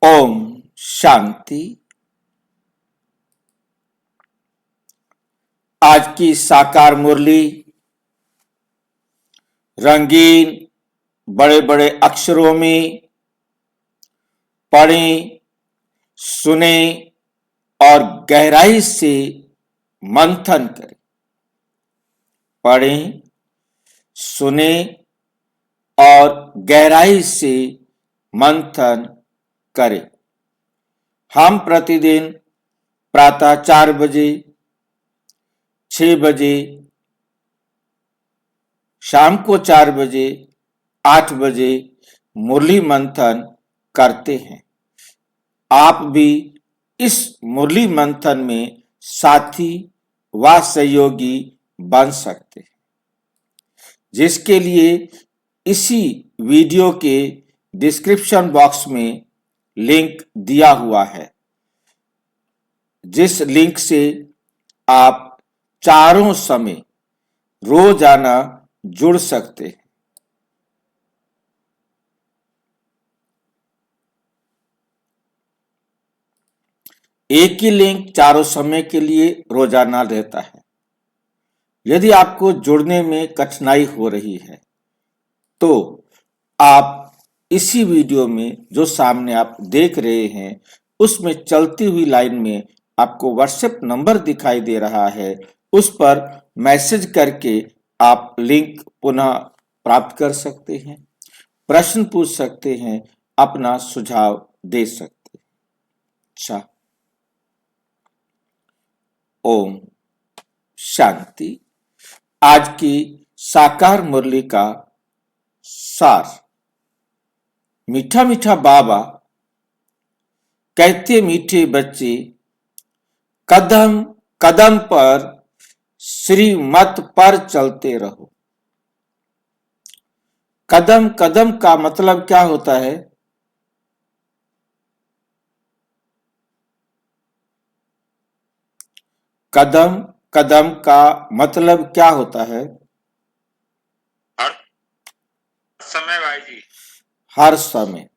ओम शांति। आज की साकार मुरली रंगीन बड़े बड़े अक्षरों में पढ़ें, सुने और गहराई से मंथन करें। पढ़ें, सुने और गहराई से मंथन करें। हम प्रतिदिन प्रातः 4 बजे, 6 बजे, शाम को 4 बजे, 8 बजे मुरली मंथन करते हैं। आप भी इस मुरली मंथन में साथी व सहयोगी बन सकते हैं, जिसके लिए इसी वीडियो के डिस्क्रिप्शन बॉक्स में लिंक दिया हुआ है, जिस लिंक से आप चारों समय रोजाना जुड़ सकते हैं। एक ही लिंक चारों समय के लिए रोजाना रहता है। यदि आपको जुड़ने में कठिनाई हो रही है तो आप इसी वीडियो में जो सामने आप देख रहे हैं उसमें चलती हुई लाइन में आपको व्हाट्सएप नंबर दिखाई दे रहा है, उस पर मैसेज करके आप लिंक पुनः प्राप्त कर सकते हैं, प्रश्न पूछ सकते हैं, अपना सुझाव दे सकते हैं। अच्छा, ओम शांति। आज की साकार मुरली का सार। मीठा मीठा बाबा कहते, मीठे बच्चे कदम कदम पर श्रीमत पर चलते रहो। कदम कदम का मतलब क्या होता है? कदम कदम का मतलब क्या होता है? हर समय भाई जी। हर समय,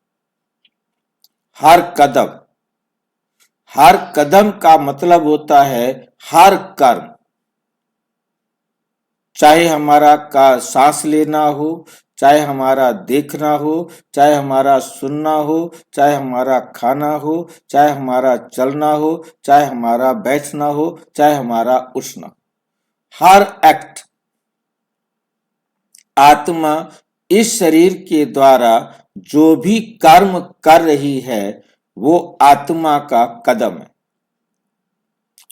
हर कदम। हर कदम का मतलब होता है हर कर्म, चाहे हमारा का सांस लेना हो, चाहे हमारा देखना हो, चाहे हमारा सुनना हो, चाहे हमारा खाना हो, चाहे हमारा चलना हो, चाहे हमारा बैठना हो, चाहे हमारा उठना। हर एक्ट आत्मा इस शरीर के द्वारा जो भी कर्म कर रही है वो आत्मा का कदम है,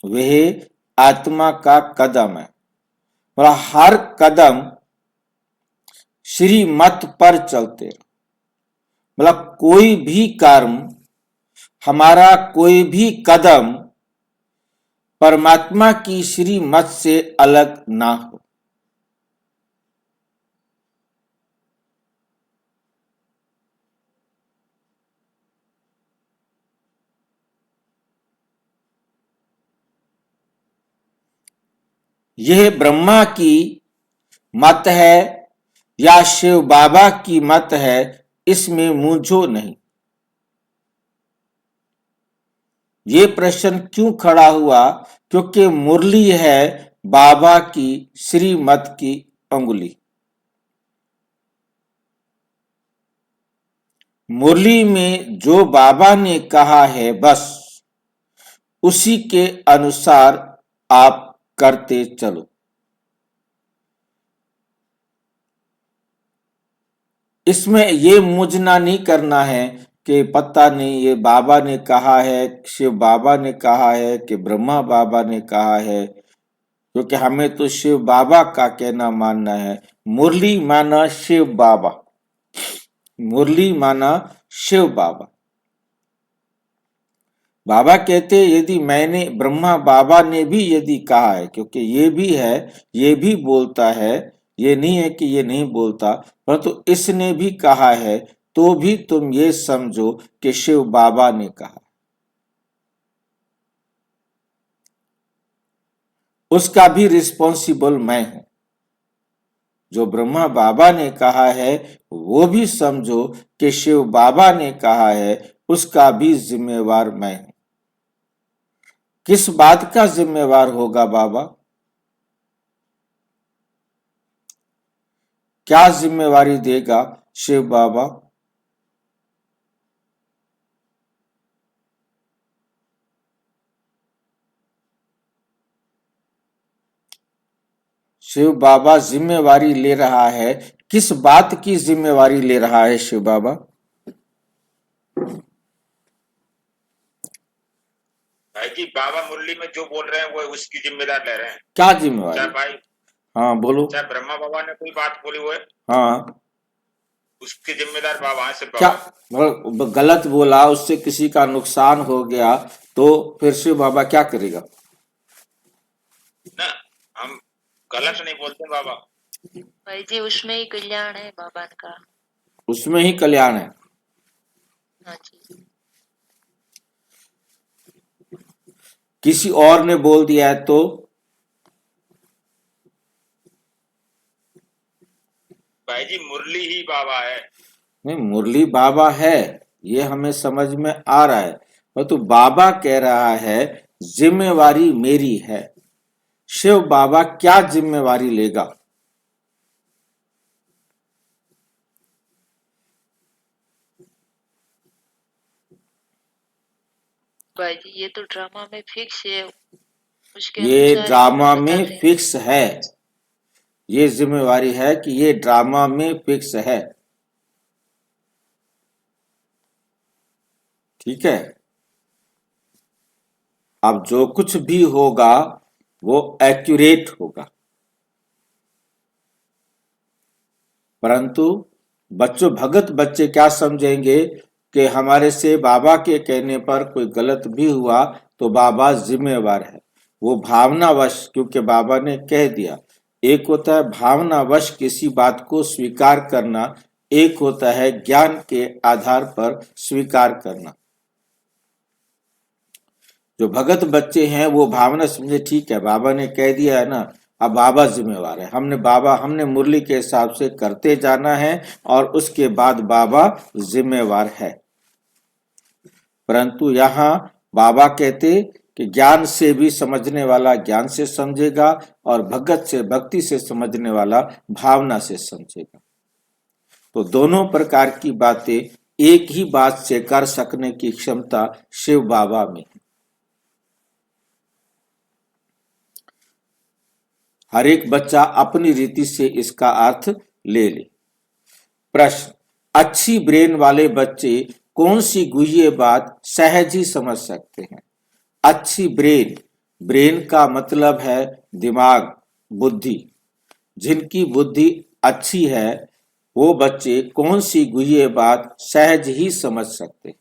वह आत्मा का कदम है। और हर कदम श्रीमत पर चलते, मतलब कोई भी कर्म, हमारा कोई भी कदम परमात्मा की श्रीमत से अलग ना हो। यह ब्रह्मा की मत है या शिव बाबा की मत है, इसमें मूंझो नहीं। ये प्रश्न क्यों खड़ा हुआ? क्योंकि मुरली है बाबा की श्रीमत की अंगुली। मुरली में जो बाबा ने कहा है बस उसी के अनुसार आप करते चलो। इसमें ये मूंझना नहीं करना है कि पता नहीं ये बाबा ने कहा है, शिव बाबा ने कहा है कि ब्रह्मा बाबा ने कहा है, क्योंकि हमें तो शिव बाबा का कहना मानना है। मुरली माना शिव बाबा, मुरली माना शिव बाबा। बाबा कहते यदि मैंने, ब्रह्मा बाबा ने भी यदि कहा है, क्योंकि ये भी है, ये भी बोलता है, ये नहीं है कि ये नहीं बोलता, परंतु इसने भी कहा है, तो भी तुम ये समझो कि शिव बाबा ने कहा। उसका भी रिस्पॉन्सिबल मैं हूं। जो ब्रह्मा बाबा ने कहा है वो भी समझो कि शिव बाबा ने कहा है, उसका भी जिम्मेवार मैं हूं। किस बात का जिम्मेवार होगा बाबा? क्या जिम्मेवारी देगा शिव बाबा? शिव बाबा जिम्मेवारी ले रहा है। किस बात की जिम्मेवारी ले रहा है शिव बाबा? भाई जी, बाबा मुरली में जो बोल रहे हैं वो उसकी जिम्मेदार ले रहे हैं। क्या जिम्मेवारी? चाहे भाई, हाँ बोलो। चाहे ब्रह्मा बाबा ने कोई बात बोली हुई है, हाँ, उसकी जिम्मेदार बाबा हैं, सिर्फ क्या बाबा। गलत बोला, उससे किसी का नुकसान हो गया तो फिर शिव बाबा क्या करेगा? ना, हम गलत नहीं बोलते बाबा। भाई जी उसमें ही कल्याण है बाबा का। उसमें ही कल्याण है। हाँ जी। किसी और ने बोल दिया है तो? भाई जी, मुरली ही बाबा है। नहीं, मुरली बाबा है, ये हमें समझ में आ रहा है, पर तो बाबा कह रहा है जिम्मेवारी मेरी है। शिव बाबा क्या जिम्मेवारी लेगा? भाई जी ये तो ड्रामा में फिक्स है, उसके ये अनुसार ही ड्रामा बता में रहे हैं। फिक्स है। ये जिम्मेवारी है कि ये ड्रामा में फिक्स है। ठीक है। अब जो कुछ भी होगा वो एक्यूरेट होगा, परंतु बच्चों, भगत बच्चे क्या समझेंगे कि हमारे से बाबा के कहने पर कोई गलत भी हुआ तो बाबा जिम्मेवार है। वो भावनावश, क्योंकि बाबा ने कह दिया। एक होता है भावनावश किसी बात को स्वीकार करना, एक होता है ज्ञान के आधार पर स्वीकार करना। जो भगत बच्चे हैं वो भावना समझे, ठीक है बाबा ने कह दिया है ना, अब बाबा जिम्मेवार है। हमने मुरली के हिसाब से करते जाना है और उसके बाद बाबा जिम्मेवार है। परंतु यहाँ बाबा कहते कि ज्ञान से भी समझने वाला ज्ञान से समझेगा और भगत से, भक्ति से समझने वाला भावना से समझेगा। तो दोनों प्रकार की बातें एक ही बात से कर सकने की क्षमता शिव बाबा में है। हर एक बच्चा अपनी रीति से इसका अर्थ ले ले। प्रश्न: अच्छी ब्रेन वाले बच्चे कौन सी गुह्य बात सहज ही समझ सकते हैं? अच्छी ब्रेन, ब्रेन का मतलब है दिमाग, बुद्धि। जिनकी बुद्धि अच्छी है वो बच्चे कौन सी गुह्य बात सहज ही समझ सकते हैं?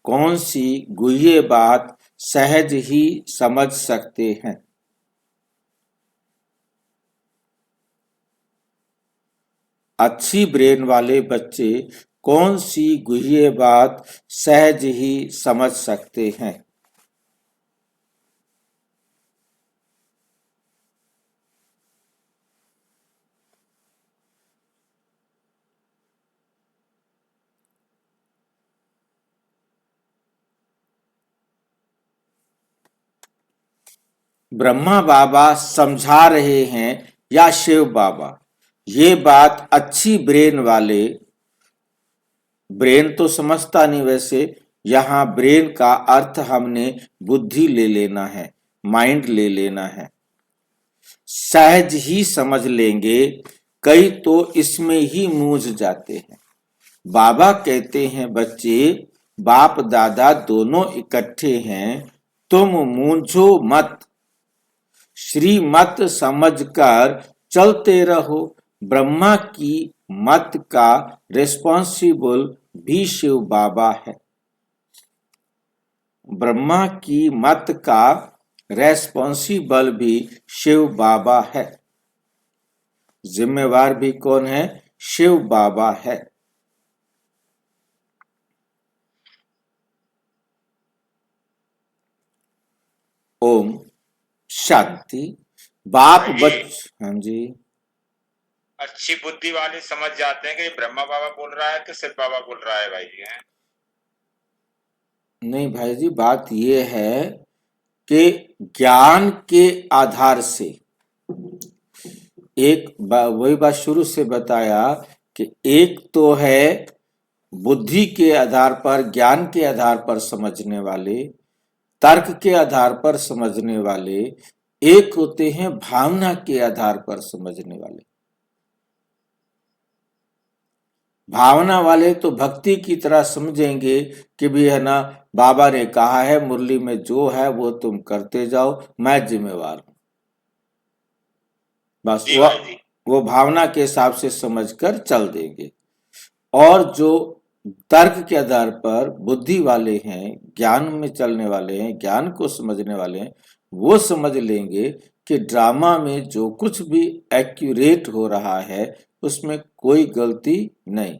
कौन सी गुह्य बात सहज ही समझ सकते हैं? अच्छी ब्रेन वाले बच्चे कौन सी गुह्य बात सहज ही समझ सकते हैं? ब्रह्मा बाबा समझा रहे हैं या शिव बाबा? ये बात अच्छी ब्रेन वाले, ब्रेन तो समझता नहीं वैसे, यहाँ ब्रेन का अर्थ हमने बुद्धि ले लेना है, माइंड ले लेना है। सहज ही समझ लेंगे, कई तो इसमें ही मूझ जाते हैं। बाबा कहते हैं बच्चे, बाप दादा दोनों इकट्ठे हैं, तुम मूंझो मत, श्रीमत समझकर चलते रहो। ब्रह्मा की मत का रिस्पॉन्सिबल भी शिव बाबा है। ब्रह्मा की मत का रेस्पॉन्सिबल भी शिव बाबा है। जिम्मेवार भी कौन है? शिव बाबा है। ओम शांति। बाप भाई जी, बच हाँ जी। अच्छी बुद्धि वाले समझ जाते हैं कि ये ब्रह्मा बाबा बोल रहा है कि शिव बाबा बोल रहा है भाई जी। हैं नहीं भाई जी, बात ये है कि ज्ञान के आधार से वही बात शुरू से बताया कि एक तो है बुद्धि के आधार पर, ज्ञान के आधार पर समझने वाले, तर्क के आधार पर समझने वाले, एक होते हैं भावना के आधार पर समझने वाले। भावना वाले तो भक्ति की तरह समझेंगे कि भी है ना, बाबा ने कहा है मुरली में जो है वो तुम करते जाओ, मैं जिम्मेवार हूं। बस जी भाई जी। वो भावना के हिसाब से समझकर चल देंगे। और जो तर्क के आधार पर बुद्धि वाले हैं, ज्ञान में चलने वाले हैं, ज्ञान को समझने वाले हैं, वो समझ लेंगे कि ड्रामा में जो कुछ भी एक्यूरेट हो रहा है उसमें कोई गलती नहीं।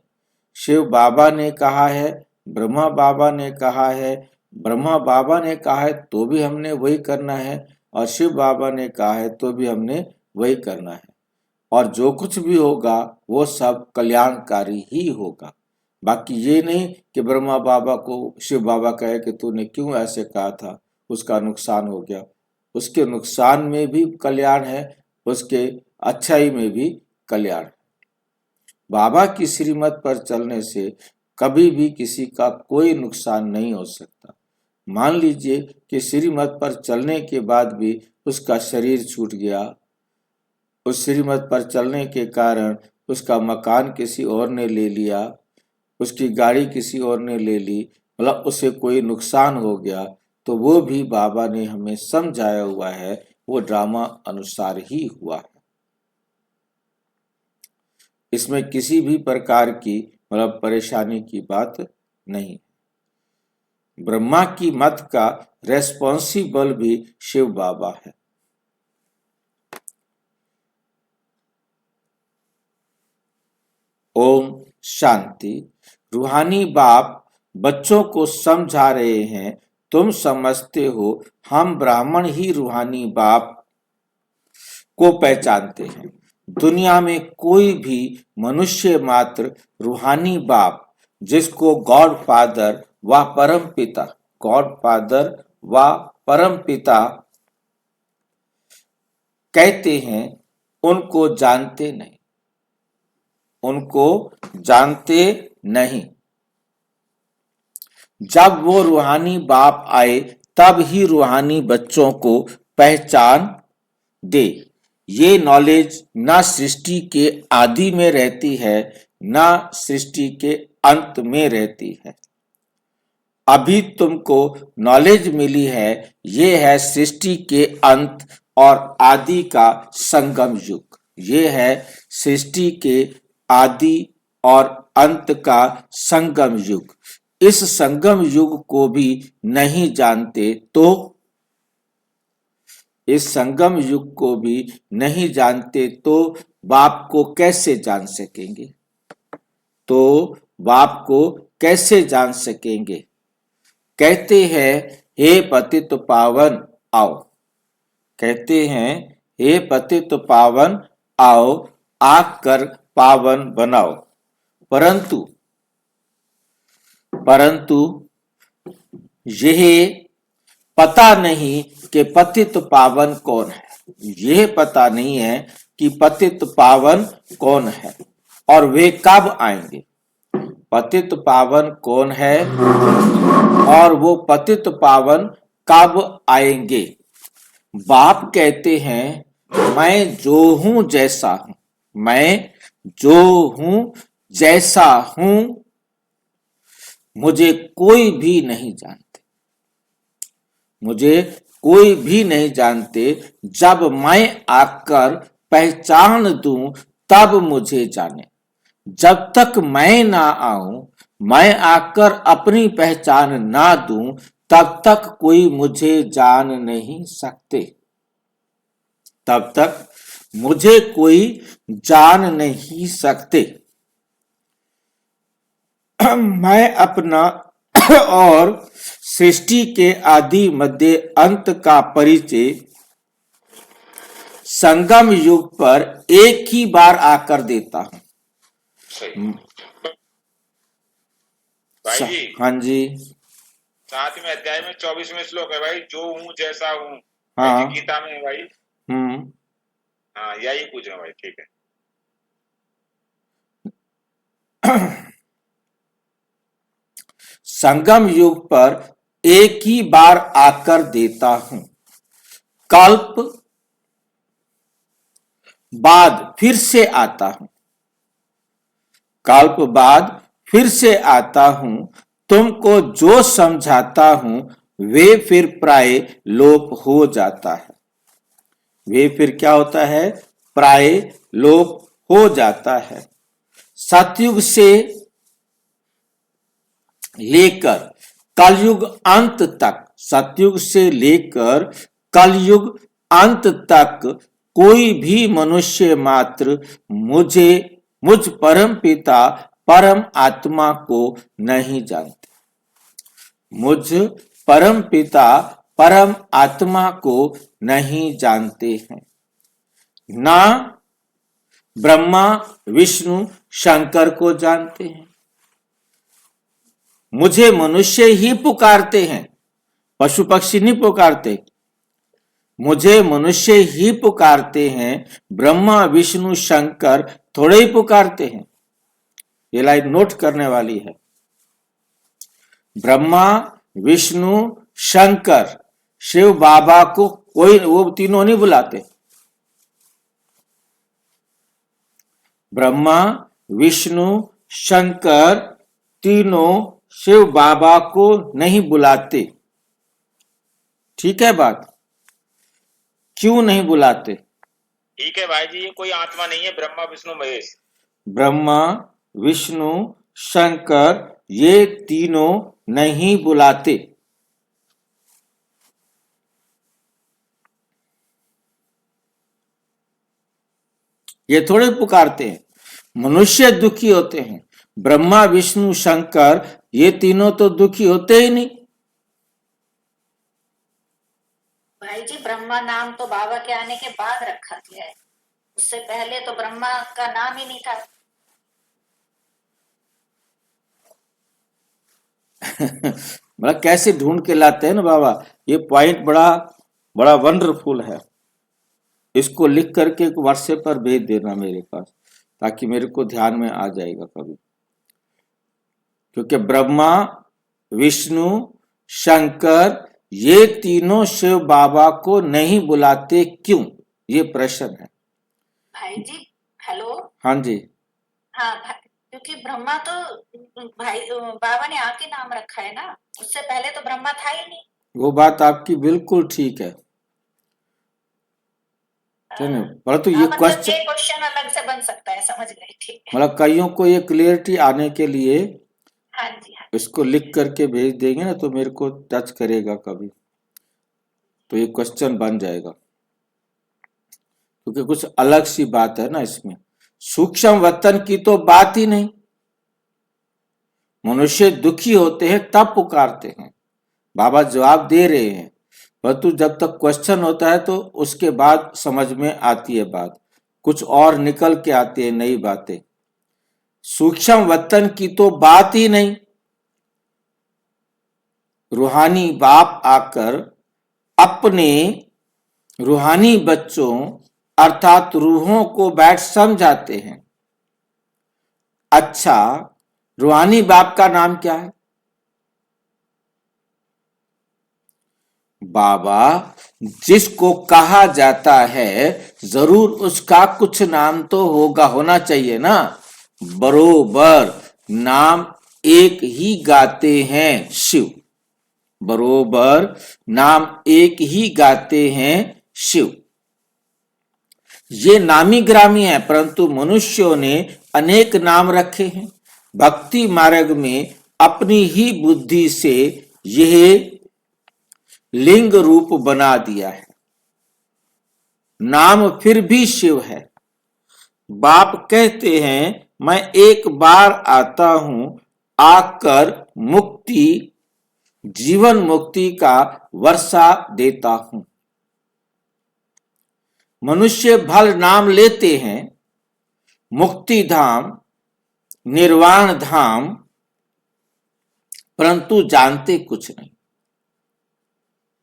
शिव बाबा ने कहा है, ब्रह्मा बाबा ने कहा है, ब्रह्मा बाबा ने कहा है तो भी हमने वही करना है, और शिव बाबा ने कहा है तो भी हमने वही करना है। और जो कुछ भी होगा वो सब कल्याणकारी ही होगा। बाकी ये नहीं कि ब्रह्मा बाबा को शिव बाबा कहे कि तूने क्यों ऐसे कहा था, उसका नुकसान हो गया। उसके नुकसान में भी कल्याण है, उसके अच्छाई में भी कल्याण है। बाबा की श्रीमत पर चलने से कभी भी किसी का कोई नुकसान नहीं हो सकता। मान लीजिए कि श्रीमत पर चलने के बाद भी उसका शरीर छूट गया, उस श्रीमत पर चलने के कारण उसका मकान किसी और ने ले लिया, उसकी गाड़ी किसी और ने ले ली, मतलब उसे कोई नुकसान हो गया, तो वो भी बाबा ने हमें समझाया हुआ है, वो ड्रामा अनुसार ही हुआ है। इसमें किसी भी प्रकार की मतलब परेशानी की बात नहीं। ब्रह्मा की मत का रेस्पॉन्सिबल भी शिव बाबा है। ओम शांति। रूहानी बाप बच्चों को समझा रहे हैं, तुम समझते हो हम ब्राह्मण ही रूहानी बाप को पहचानते हैं। दुनिया में कोई भी मनुष्य मात्र रूहानी बाप, जिसको गॉड फादर व परम पिता, गॉड फादर व परम पिता कहते हैं, उनको जानते नहीं, उनको जानते नहीं। जब वो रूहानी बाप आए तब ही रूहानी बच्चों को पहचान दे। ये नॉलेज ना सृष्टि के आदि में रहती है, ना सृष्टि के अंत में रहती है। अभी तुमको नॉलेज मिली है, ये है सृष्टि के अंत और आदि का संगम युग। ये है सृष्टि के आदि और अंत का संगम युग। इस संगम युग को भी नहीं जानते तो, इस संगम युग को भी नहीं जानते तो बाप को कैसे जान सकेंगे? तो बाप को कैसे जान सकेंगे? कहते हैं हे पतित पावन आओ, कहते हैं हे पतित पावन आओ, आकर पावन बनाओ। परंतु यह पता नहीं कि पतित पावन कौन है। यह पता नहीं है कि पतित पावन कौन है और वे कब आएंगे। पतित पावन कौन है और वो पतित पावन कब आएंगे? बाप कहते हैं मैं जो हूं जैसा हूं, मैं जो हूं जैसा हूं, मुझे कोई भी नहीं जानते, मुझे कोई भी नहीं जानते। जब मैं आकर पहचान दूं तब मुझे जाने। जब तक मैं ना आऊं, मैं आकर अपनी पहचान ना दूं, तब तक कोई मुझे जान नहीं सकते, तब तक मुझे कोई जान नहीं सकते। मैं अपना और सृष्टि के आदि मध्य अंत का परिचय संगम युग पर एक ही बार आकर देता हूं। सही भाई जी। हाँ जी। 7वें अध्याय में 24वें श्लोक है भाई, जो हूँ जैसा हूँ। हाँ। भाई जी गीता में है भाई। हम्म। हाँ यही पूछ रहा हूँ भाई, ठीक है। संगम युग पर एक ही बार आकर देता हूं, कल्प बाद फिर से आता हूं, कल्प बाद फिर से आता हूं, तुमको जो समझाता हूं वे फिर प्राय लोप हो जाता है। वे फिर क्या होता है? प्राय लोप हो जाता है। सतयुग से लेकर कलयुग अंत तक, सतयुग से लेकर कलयुग अंत तक कोई भी मनुष्य मात्र मुझ परम पिता परम आत्मा को नहीं जानते। मुझ परम पिता परम आत्मा को नहीं जानते हैं। ना ब्रह्मा विष्णु शंकर को जानते हैं। मुझे मनुष्य ही पुकारते हैं, पशु पक्षी नहीं पुकारते। मुझे मनुष्य ही पुकारते हैं, ब्रह्मा विष्णु शंकर थोड़े ही पुकारते हैं। ये लाइन नोट करने वाली है। ब्रह्मा विष्णु शंकर शिव बाबा को कोई, वो तीनों नहीं बुलाते। ब्रह्मा विष्णु शंकर तीनों शिव बाबा को नहीं बुलाते। ठीक है बात? क्यों नहीं बुलाते? ठीक है भाई जी, ये कोई आत्मा नहीं है, ब्रह्मा विष्णु महेश। ब्रह्मा विष्णु शंकर ये तीनों नहीं बुलाते। ये थोड़े पुकारते हैं। मनुष्य दुखी होते हैं, ब्रह्मा विष्णु शंकर ये तीनों तो दुखी होते ही नहीं। भाई जी ब्रह्मा नाम तो बाबा के आने के बाद रखा गया है, उससे पहले तो ब्रह्मा का नाम ही नहीं था। बड़ा कैसे ढूंढ के लाते हैं ना बाबा, ये पॉइंट बड़ा बड़ा वंडरफुल है। इसको लिख करके व्हाट्सएप पर भेज देना मेरे पास, ताकि मेरे को ध्यान में आ जाएगा कभी। क्योंकि ब्रह्मा विष्णु शंकर ये तीनों शिव बाबा को नहीं बुलाते, क्यों? ये प्रश्न है भाई जी हेलो। हाँ जी। हाँ क्योंकि ब्रह्मा तो भाई बाबा ने आके नाम रखा है ना, उससे पहले तो ब्रह्मा था ही नहीं। वो बात आपकी बिल्कुल ठीक है। परंतु ये क्वेश्चन अलग से बन सकता है, समझ गए? ठीक है। मतलब कईयों को ये क्लियरिटी आने के लिए हाँ जी हाँ। इसको लिख करके भेज देंगे ना, तो मेरे को टच करेगा कभी, तो ये क्वेश्चन बन जाएगा। क्योंकि कुछ अलग सी बात है ना इसमें। सूक्ष्म वतन की तो बात ही नहीं। मनुष्य दुखी होते हैं तब पुकारते हैं, बाबा जवाब दे रहे हैं। परंतु जब तक क्वेश्चन होता है तो उसके बाद समझ में आती है बात, कुछ और निकल के आती है नई बातें। सूक्ष्म वतन की तो बात ही नहीं। रूहानी बाप आकर अपने रूहानी बच्चों अर्थात रूहों को बैठ समझाते हैं। अच्छा, रूहानी बाप का नाम क्या है? बाबा जिसको कहा जाता है जरूर उसका कुछ नाम तो होना चाहिए ना। बरोबर नाम एक ही गाते हैं शिव, बरोबर नाम एक ही गाते हैं शिव। ये नामी ग्रामी है, परंतु मनुष्यों ने अनेक नाम रखे हैं। भक्ति मार्ग में अपनी ही बुद्धि से यह लिंग रूप बना दिया है। नाम फिर भी शिव है। बाप कहते हैं मैं एक बार आता हूं, आकर मुक्ति जीवन मुक्ति का वर्षा देता हूं। मनुष्य भल नाम लेते हैं, मुक्ति धाम, निर्वाण धाम, परंतु जानते कुछ नहीं,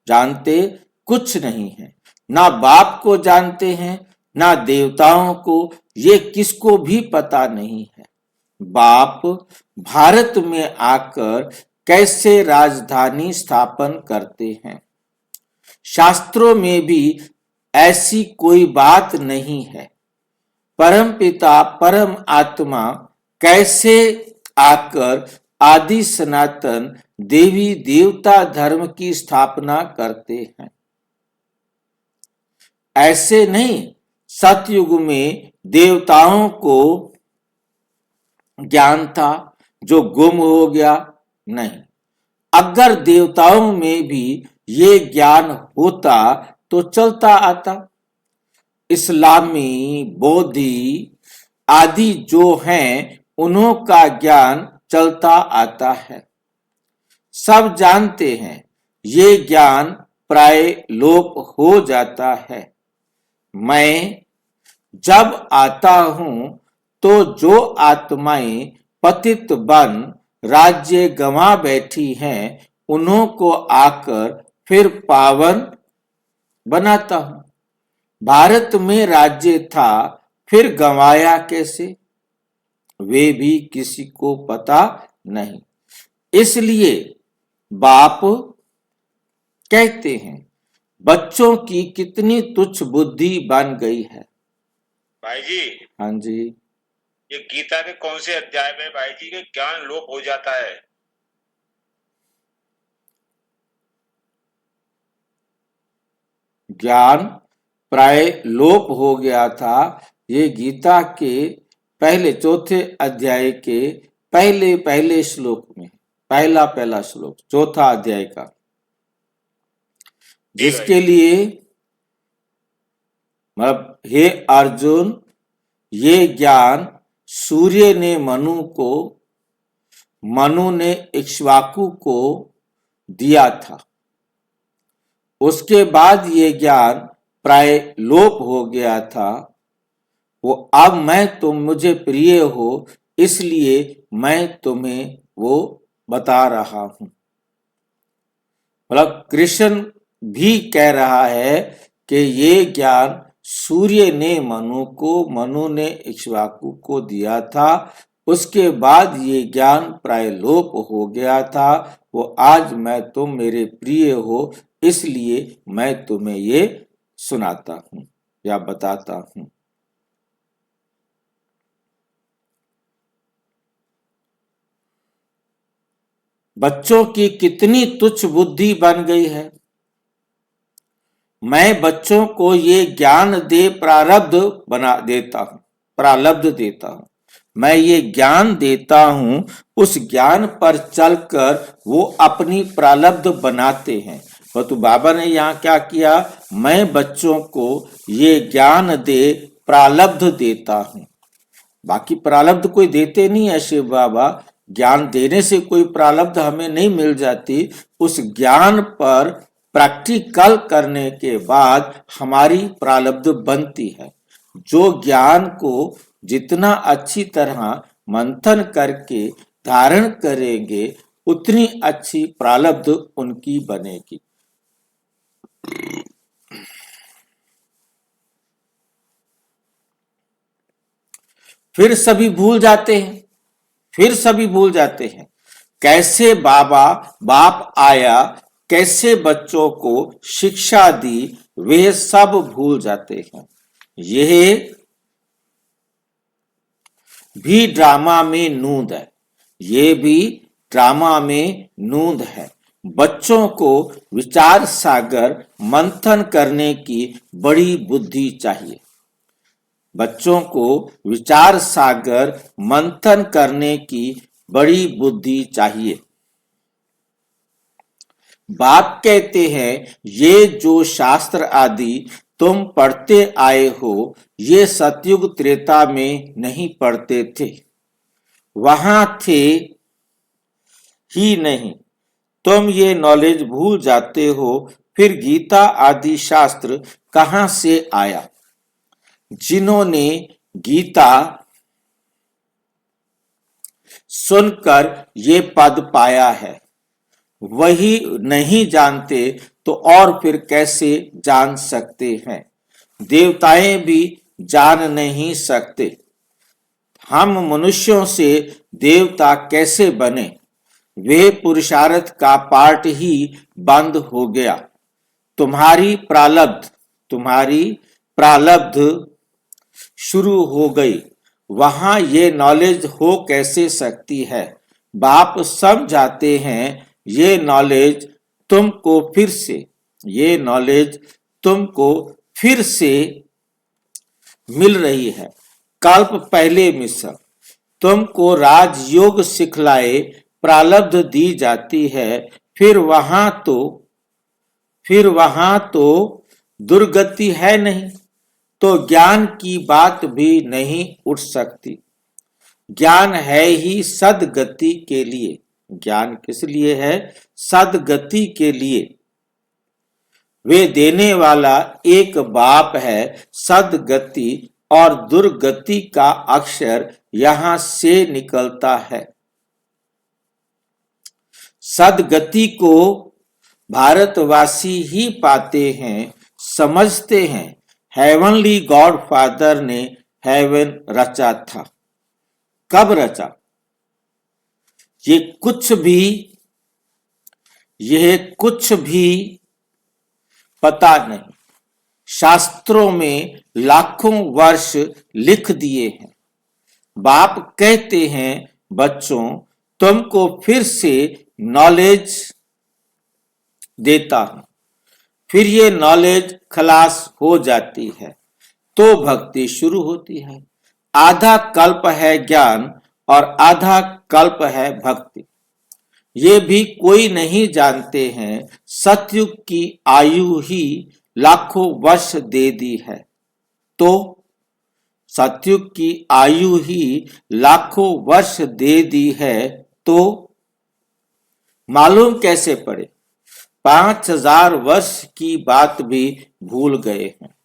जानते कुछ नहीं है। ना बाप को जानते हैं, ना देवताओं को, ये किसको भी पता नहीं है। बाप भारत में आकर कैसे राजधानी स्थापन करते हैं। शास्त्रों में भी ऐसी कोई बात नहीं है। परम पिता परम आत्मा कैसे आकर आदि सनातन देवी देवता धर्म की स्थापना करते हैं। ऐसे नहीं, सतयुग में देवताओं को ज्ञान था जो गुम हो गया, नहीं। अगर देवताओं में भी ये ज्ञान होता तो चलता आता। इस्लामी, बौद्धि आदि जो हैं उन्हों का ज्ञान चलता आता है। सब जानते हैं ये ज्ञान प्राय लोप हो जाता है। मैं जब आता हूं तो जो आत्माएं पतित बन राज्य गंवा बैठी हैं उन्हों को आकर फिर पावन बनाता हूं। भारत में राज्य था, फिर गंवाया कैसे, वे भी किसी को पता नहीं। इसलिए बाप कहते हैं बच्चों की कितनी तुच्छ बुद्धि बन गई है। भाई जी, हाँ जी, ये गीता के कौन से अध्याय में भाई जी के ज्ञान लोप हो जाता है? ज्ञान प्राय लोप हो गया था। ये गीता के पहले चौथे अध्याय के पहले श्लोक में, पहला श्लोक चौथा अध्याय का, जिसके लिए मतलब हे अर्जुन, ये ज्ञान सूर्य ने मनु को, मनु ने इक्ष्वाकु को दिया था। उसके बाद ये ज्ञान प्राय लोप हो गया था। वो अब मैं तुम मुझे प्रिय हो इसलिए मैं तुम्हें वो बता रहा हूं। मतलब कृष्ण भी कह रहा है कि ये ज्ञान सूर्य ने मनु को, मनु ने इक्ष्वाकु को दिया था। उसके बाद ये ज्ञान प्राय लोप हो गया था। वो आज मैं तुम मेरे प्रिय हो इसलिए मैं तुम्हें ये सुनाता हूं या बताता हूं। बच्चों की कितनी तुच्छ बुद्धि बन गई है। मैं बच्चों को ये ज्ञान दे प्रारब्ध बना देता हूं, प्रारब्ध देता हूं। मैं ये ज्ञान देता हूं, उस ज्ञान पर चलकर वो अपनी प्रारब्ध बनाते हैं। तो बाबा ने यहाँ क्या किया, मैं बच्चों को ये ज्ञान दे प्रारब्ध देता हूं। बाकी प्रारब्ध कोई देते नहीं है शिव बाबा। ज्ञान देने से कोई प्रारब्ध हमें नहीं मिल जाती। उस ज्ञान पर प्रैक्टिकल करने के बाद हमारी प्रारब्ध बनती है। जो ज्ञान को जितना अच्छी तरह मंथन करके धारण करेंगे उतनी अच्छी प्रारब्ध उनकी बनेगी। फिर सभी भूल जाते हैं, फिर सभी भूल जाते हैं कैसे बाप आया, कैसे बच्चों को शिक्षा दी, वे सब भूल जाते हैं। यह भी ड्रामा में नूंद है, ये भी ड्रामा में नूंद है। बच्चों को विचार सागर मंथन करने की बड़ी बुद्धि चाहिए। बच्चों को विचार सागर मंथन करने की बड़ी बुद्धि चाहिए। बाप कहते हैं ये जो शास्त्र आदि तुम पढ़ते आए हो ये सतयुग त्रेता में नहीं पढ़ते थे, वहां थे ही नहीं। तुम ये नॉलेज भूल जाते हो, फिर गीता आदि शास्त्र कहां से आया। जिन्होंने गीता सुनकर ये पद पाया है, वही नहीं जानते तो और फिर कैसे जान सकते हैं। देवताएं भी जान नहीं सकते। हम मनुष्यों से देवता कैसे बने? वे पुरुषार्थ का पार्ट ही बंद हो गया। तुम्हारी प्रारब्ध शुरू हो गई। वहां ये नॉलेज हो कैसे सकती है? बाप समझाते हैं ये नॉलेज तुमको फिर से मिल रही है। कल्प पहले मिश्र तुमको राजयोग सिखलाए प्रारब्ध दी जाती है, फिर वहां तो दुर्गति है नहीं, तो ज्ञान की बात भी नहीं उठ सकती। ज्ञान है ही सदगति के लिए। ज्ञान किस लिए है? सदगति के लिए। वे देने वाला एक बाप है। सदगति और दुर्गति का अक्षर यहां से निकलता है। सदगति को भारतवासी ही पाते हैं, समझते हैं। हेवनली गॉड फादर ने हेवन रचा था। कब रचा? यह कुछ भी पता नहीं। शास्त्रों में लाखों वर्ष लिख दिए हैं। बाप कहते हैं बच्चों, तुमको फिर से नॉलेज देता हूं। फिर ये नॉलेज खलास हो जाती है तो भक्ति शुरू होती है। आधा कल्प है ज्ञान और आधा कल्प है भक्ति। ये भी कोई नहीं जानते हैं। सतयुग की आयु ही लाखों वर्ष दे दी है, तो सतयुग की आयु ही लाखों वर्ष दे दी है, तो मालूम कैसे पड़े? 5000 वर्ष की बात भी भूल गए हैं,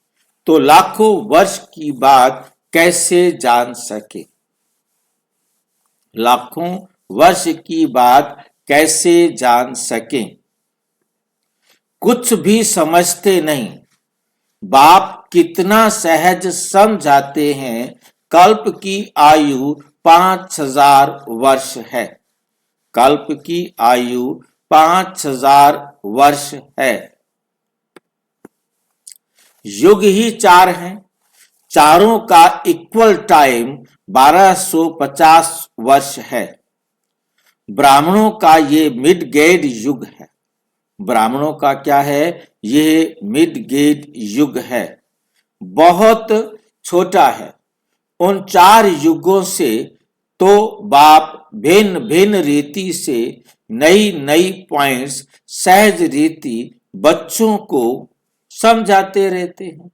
तो लाखों वर्ष की बात कैसे जान सके? लाखों वर्ष की बात कैसे जान सकें? कुछ भी समझते नहीं। बाप कितना सहज समझाते हैं। कल्प की आयु 5000 वर्ष है। कल्प की आयु 5000 वर्ष है। युग ही 4 हैं। चारों का इक्वल टाइम 1250 वर्ष है। ब्राह्मणों का ये मिड गेड युग है। ब्राह्मणों का क्या है? ये मिड गेड युग है। बहुत छोटा है। उन 4 युगों से तो बाप भिन्न भिन्न रीति से नई पॉइंट्स सहज रीति बच्चों को समझाते रहते हैं।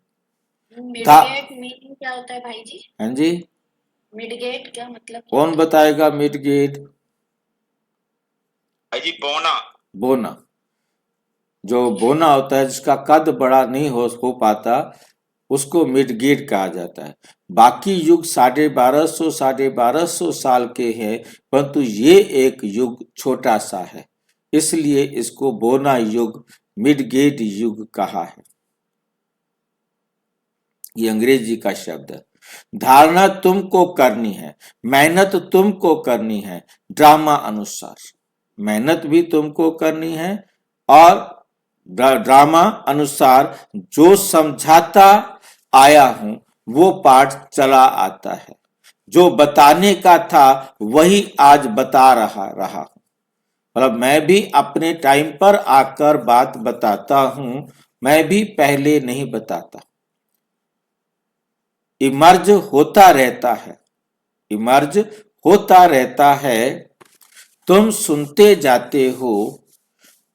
मिडगेट मीनिंग क्या होता है भाई जी? हाँ जी, मिडगेट क्या मतलब? कौन बताएगा? मिड गेट भाई जी बोना, जो बोना होता है, जिसका कद बड़ा नहीं हो पाता, उसको मिड गेट कहा जाता है। बाकी युग 1250 साल के हैं, परंतु ये एक युग छोटा सा है, इसलिए इसको बोना युग, मिड गेट युग कहा है। ये अंग्रेजी का शब्द है। धारणा तुमको करनी है, मेहनत तुमको करनी है। ड्रामा अनुसार मेहनत भी तुमको करनी है और ड्रामा अनुसार जो समझाता आया हूं वो पाठ चला आता है। जो बताने का था वही आज बता रहा हूं। मतलब मैं भी अपने टाइम पर आकर बात बताता हूं, मैं भी पहले नहीं बताता। इमर्ज होता रहता है। तुम सुनते जाते हो।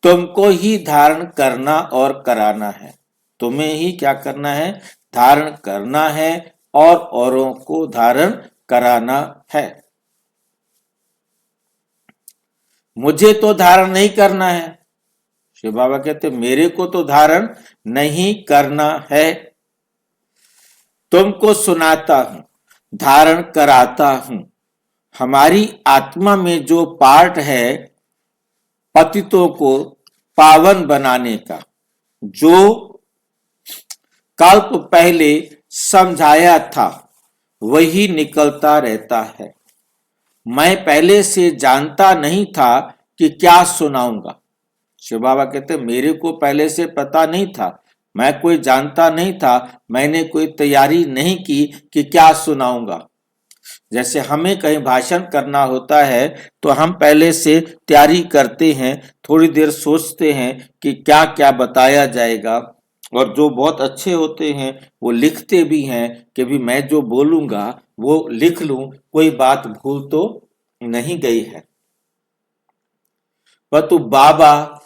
तुमको ही धारण करना और कराना है। तुम्हें ही क्या करना है? धारण करना है और औरों को धारण कराना है। मुझे तो धारण नहीं करना है। शिव बाबा कहते मेरे को तो धारण नहीं करना है। तुमको सुनाता हूं, धारण कराता हूं। हमारी आत्मा में जो पार्ट है पतितों को पावन बनाने का, जो कल्प पहले समझाया था, वही निकलता रहता है। मैं पहले से जानता नहीं था कि क्या सुनाऊंगा। शिव बाबा कहते मेरे को पहले से पता नहीं था, मैं कोई जानता नहीं था, मैंने कोई तैयारी नहीं की कि क्या सुनाऊंगा। जैसे हमें कहीं भाषण करना होता है तो हम पहले से तैयारी करते हैं, थोड़ी देर सोचते हैं कि क्या क्या बताया जाएगा, और जो बहुत अच्छे होते हैं वो लिखते भी हैं कि भी मैं जो बोलूंगा वो लिख लूं, कोई बात भूल तो नहीं गई है। परंतु बाबा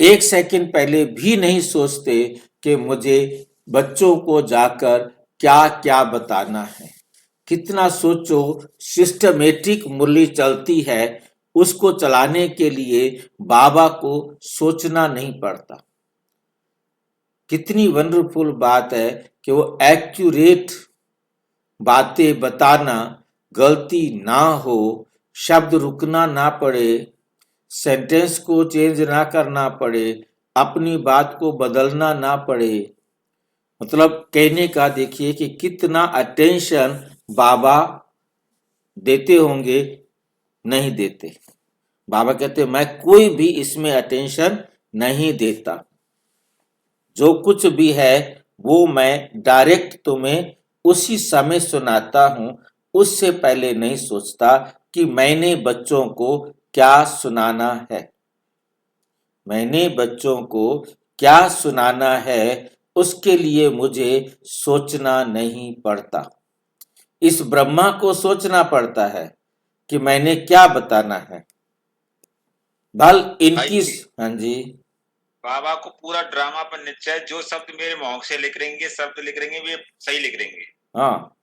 एक सेकंड पहले भी नहीं सोचते कि मुझे बच्चों को जाकर क्या क्या बताना है। कितना सोचो, सिस्टमेटिक मुरली चलती है, उसको चलाने के लिए बाबा को सोचना नहीं पड़ता। कितनी वंडरफुल बात है कि वो एक्यूरेट बातें बताना, गलती ना हो, शब्द रुकना ना पड़े, सेंटेंस को चेंज ना करना पड़े, अपनी बात को बदलना ना पड़े। मतलब कहने का देखिए कि कितना अटेंशन बाबा देते होंगे, नहीं देते। बाबा कहते मैं कोई भी इसमें अटेंशन नहीं देता, जो कुछ भी है वो मैं डायरेक्ट तुम्हें उसी समय सुनाता हूं, उससे पहले नहीं सोचता कि मैंने बच्चों को क्या सुनाना है। मैंने बच्चों को क्या सुनाना है उसके लिए मुझे सोचना नहीं पड़ता। इस ब्रह्मा को सोचना पड़ता है कि मैंने क्या बताना है। भल इनकी, हाँ जी, बाबा को पूरा ड्रामा पर निश्चय, जो शब्द मेरे मुंह से लिख रहेंगे, शब्द लिख रहेंगे, वे सही लिख रहेंगे। हाँ,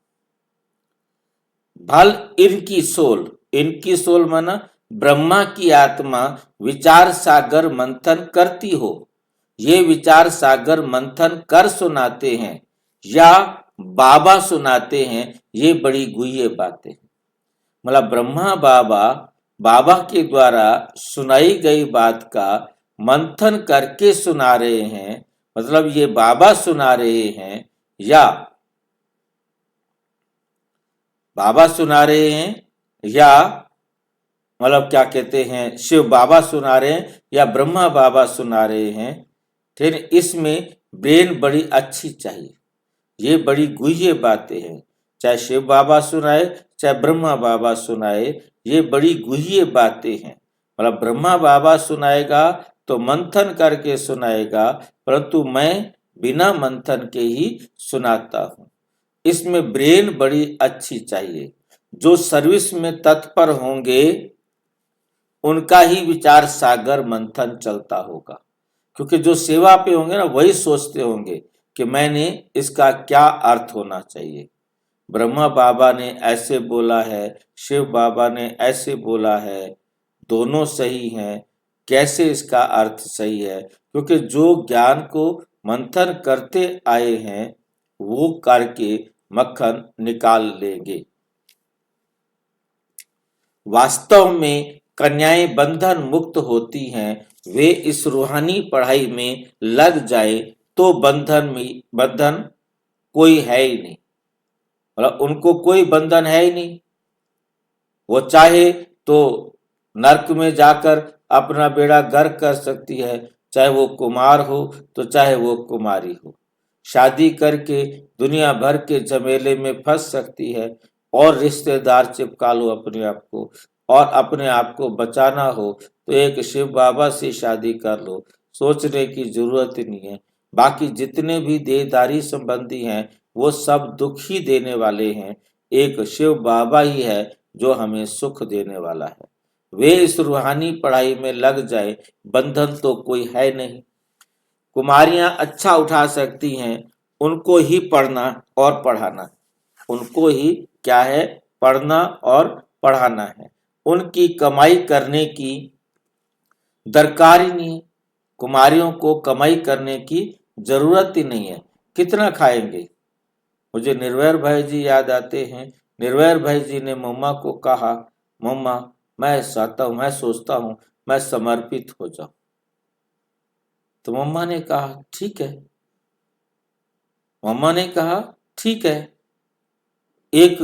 भल इनकी सोल माना ब्रह्मा की आत्मा विचार सागर मंथन करती हो। ये विचार सागर मंथन कर सुनाते हैं या बाबा सुनाते हैं, ये बड़ी गुह्य बातें। मतलब ब्रह्मा बाबा के द्वारा सुनाई गई बात का मंथन करके सुना रहे हैं। मतलब ये बाबा सुना रहे हैं या बाबा सुना रहे हैं, या मतलब क्या कहते हैं, शिव बाबा सुना रहे हैं या ब्रह्मा बाबा सुना रहे हैं। फिर इसमें ब्रेन बड़ी अच्छी चाहिए। ये बड़ी गुह्य बातें हैं, चाहे शिव बाबा सुनाए चाहे ब्रह्मा बाबा सुनाए, ये बड़ी गुह्य बातें हैं। मतलब ब्रह्मा बाबा सुनाएगा तो मंथन करके सुनाएगा, परंतु मैं बिना मंथन के ही सुनाता हूं। इसमें ब्रेन बड़ी अच्छी चाहिए। जो सर्विस में तत्पर होंगे उनका ही विचार सागर मंथन चलता होगा, क्योंकि जो सेवा पे होंगे ना वही सोचते होंगे कि मैंने इसका क्या अर्थ होना चाहिए। ब्रह्मा बाबा ने ऐसे बोला है, शिव बाबा ने ऐसे बोला है, दोनों सही हैं, कैसे इसका अर्थ सही है? क्योंकि जो ज्ञान को मंथन करते आए हैं वो करके मक्खन निकाल लेंगे। वास्तव में कन्याएं बंधन मुक्त होती हैं। वे इस रूहानी पढ़ाई में लग जाए तो बंधन कोई है ही नहीं। मतलब उनको कोई बंधन है ही नहीं। वो चाहे तो नरक में जाकर अपना बेड़ा गर्क कर सकती है, चाहे वो कुमार हो तो चाहे वो कुमारी हो। शादी करके दुनिया भर के झमेले में फंस सकती है, और रिश्तेदार चिपका लो अपने आप को, और अपने आप को बचाना हो तो एक शिव बाबा से शादी कर लो। सोचने की जरूरत ही नहीं है। बाकी जितने भी देहधारी संबंधी हैं वो सब दुख ही देने वाले हैं। एक शिव बाबा ही है जो हमें सुख देने वाला है। वे इस रूहानी पढ़ाई में लग जाए, बंधन तो कोई है नहीं। कुमारियां अच्छा उठा सकती हैं, उनको ही पढ़ना और पढ़ाना, उनको ही क्या है, पढ़ना और पढ़ाना है। उनकी कमाई करने की दरकार ही नहीं है। कुमारियों को कमाई करने की जरूरत ही नहीं है। कितना खाएंगे? मुझे निर्वैर भाई जी याद आते हैं। निर्वैर भाई जी ने मम्मा को कहा, मम्मा मैं सोचता हूँ मैं समर्पित हो जाऊं। तो मम्मा ने कहा ठीक है। मम्मा ने कहा ठीक है, एक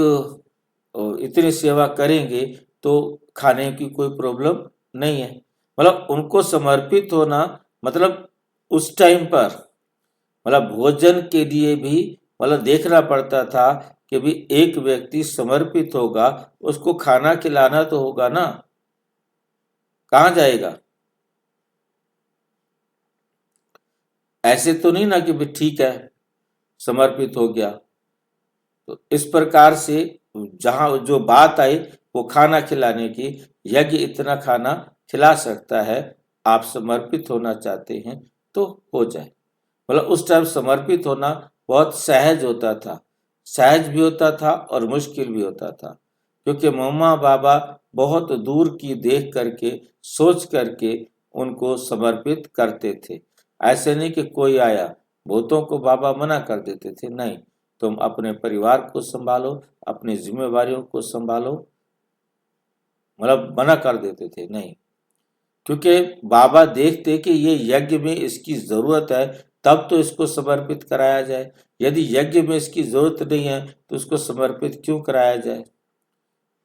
इतनी सेवा करेंगे तो खाने की कोई प्रॉब्लम नहीं है। मतलब उनको समर्पित होना मतलब उस टाइम पर मतलब भोजन के लिए भी मतलब देखना पड़ता था कि भी एक व्यक्ति समर्पित होगा, उसको खाना खिलाना तो होगा ना, कहाँ जाएगा? ऐसे तो नहीं ना कि भी ठीक है समर्पित हो गया। तो इस प्रकार से जहां जो बात आई वो खाना खिलाने की, यज्ञ इतना खाना खिला सकता है, आप समर्पित होना चाहते हैं तो हो जाए। मतलब उस टाइम समर्पित होना बहुत सहज होता था, सहज भी होता था और मुश्किल भी होता था, क्योंकि मम्मा बाबा बहुत दूर की देख करके सोच करके उनको समर्पित करते थे। ऐसे नहीं कि कोई आया, भूतों को बाबा मना कर देते थे, नहीं तुम अपने परिवार को संभालो, अपनी जिम्मेवारियों को संभालो, मतलब मना कर देते थे नहीं। क्योंकि बाबा देखते कि ये यज्ञ में इसकी जरूरत है तब तो इसको समर्पित कराया जाए, यदि यज्ञ में इसकी जरूरत नहीं है तो उसको समर्पित क्यों कराया जाए।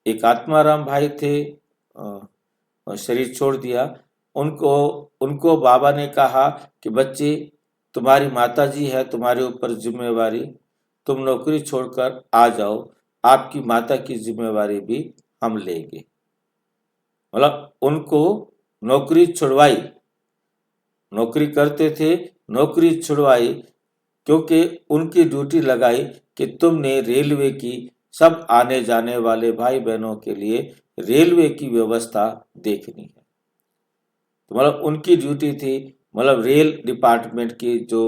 एक आत्माराम भाई थे, शरीर छोड़ दिया, उनको उनको बाबा ने कहा कि बच्चे तुम्हारी माता जी है, तुम्हारे ऊपर जिम्मेवारी, तुम नौकरी छोड़कर आ जाओ, आपकी माता की जिम्मेवारी भी हम लेंगे। मतलब उनको नौकरी छुड़वाई, नौकरी करते थे, नौकरी छुड़वाई, क्योंकि उनकी ड्यूटी लगाई कि तुमने रेलवे की सब आने जाने वाले भाई बहनों के लिए रेलवे की व्यवस्था देखनी है। तो मतलब उनकी ड्यूटी थी, मतलब रेल डिपार्टमेंट की जो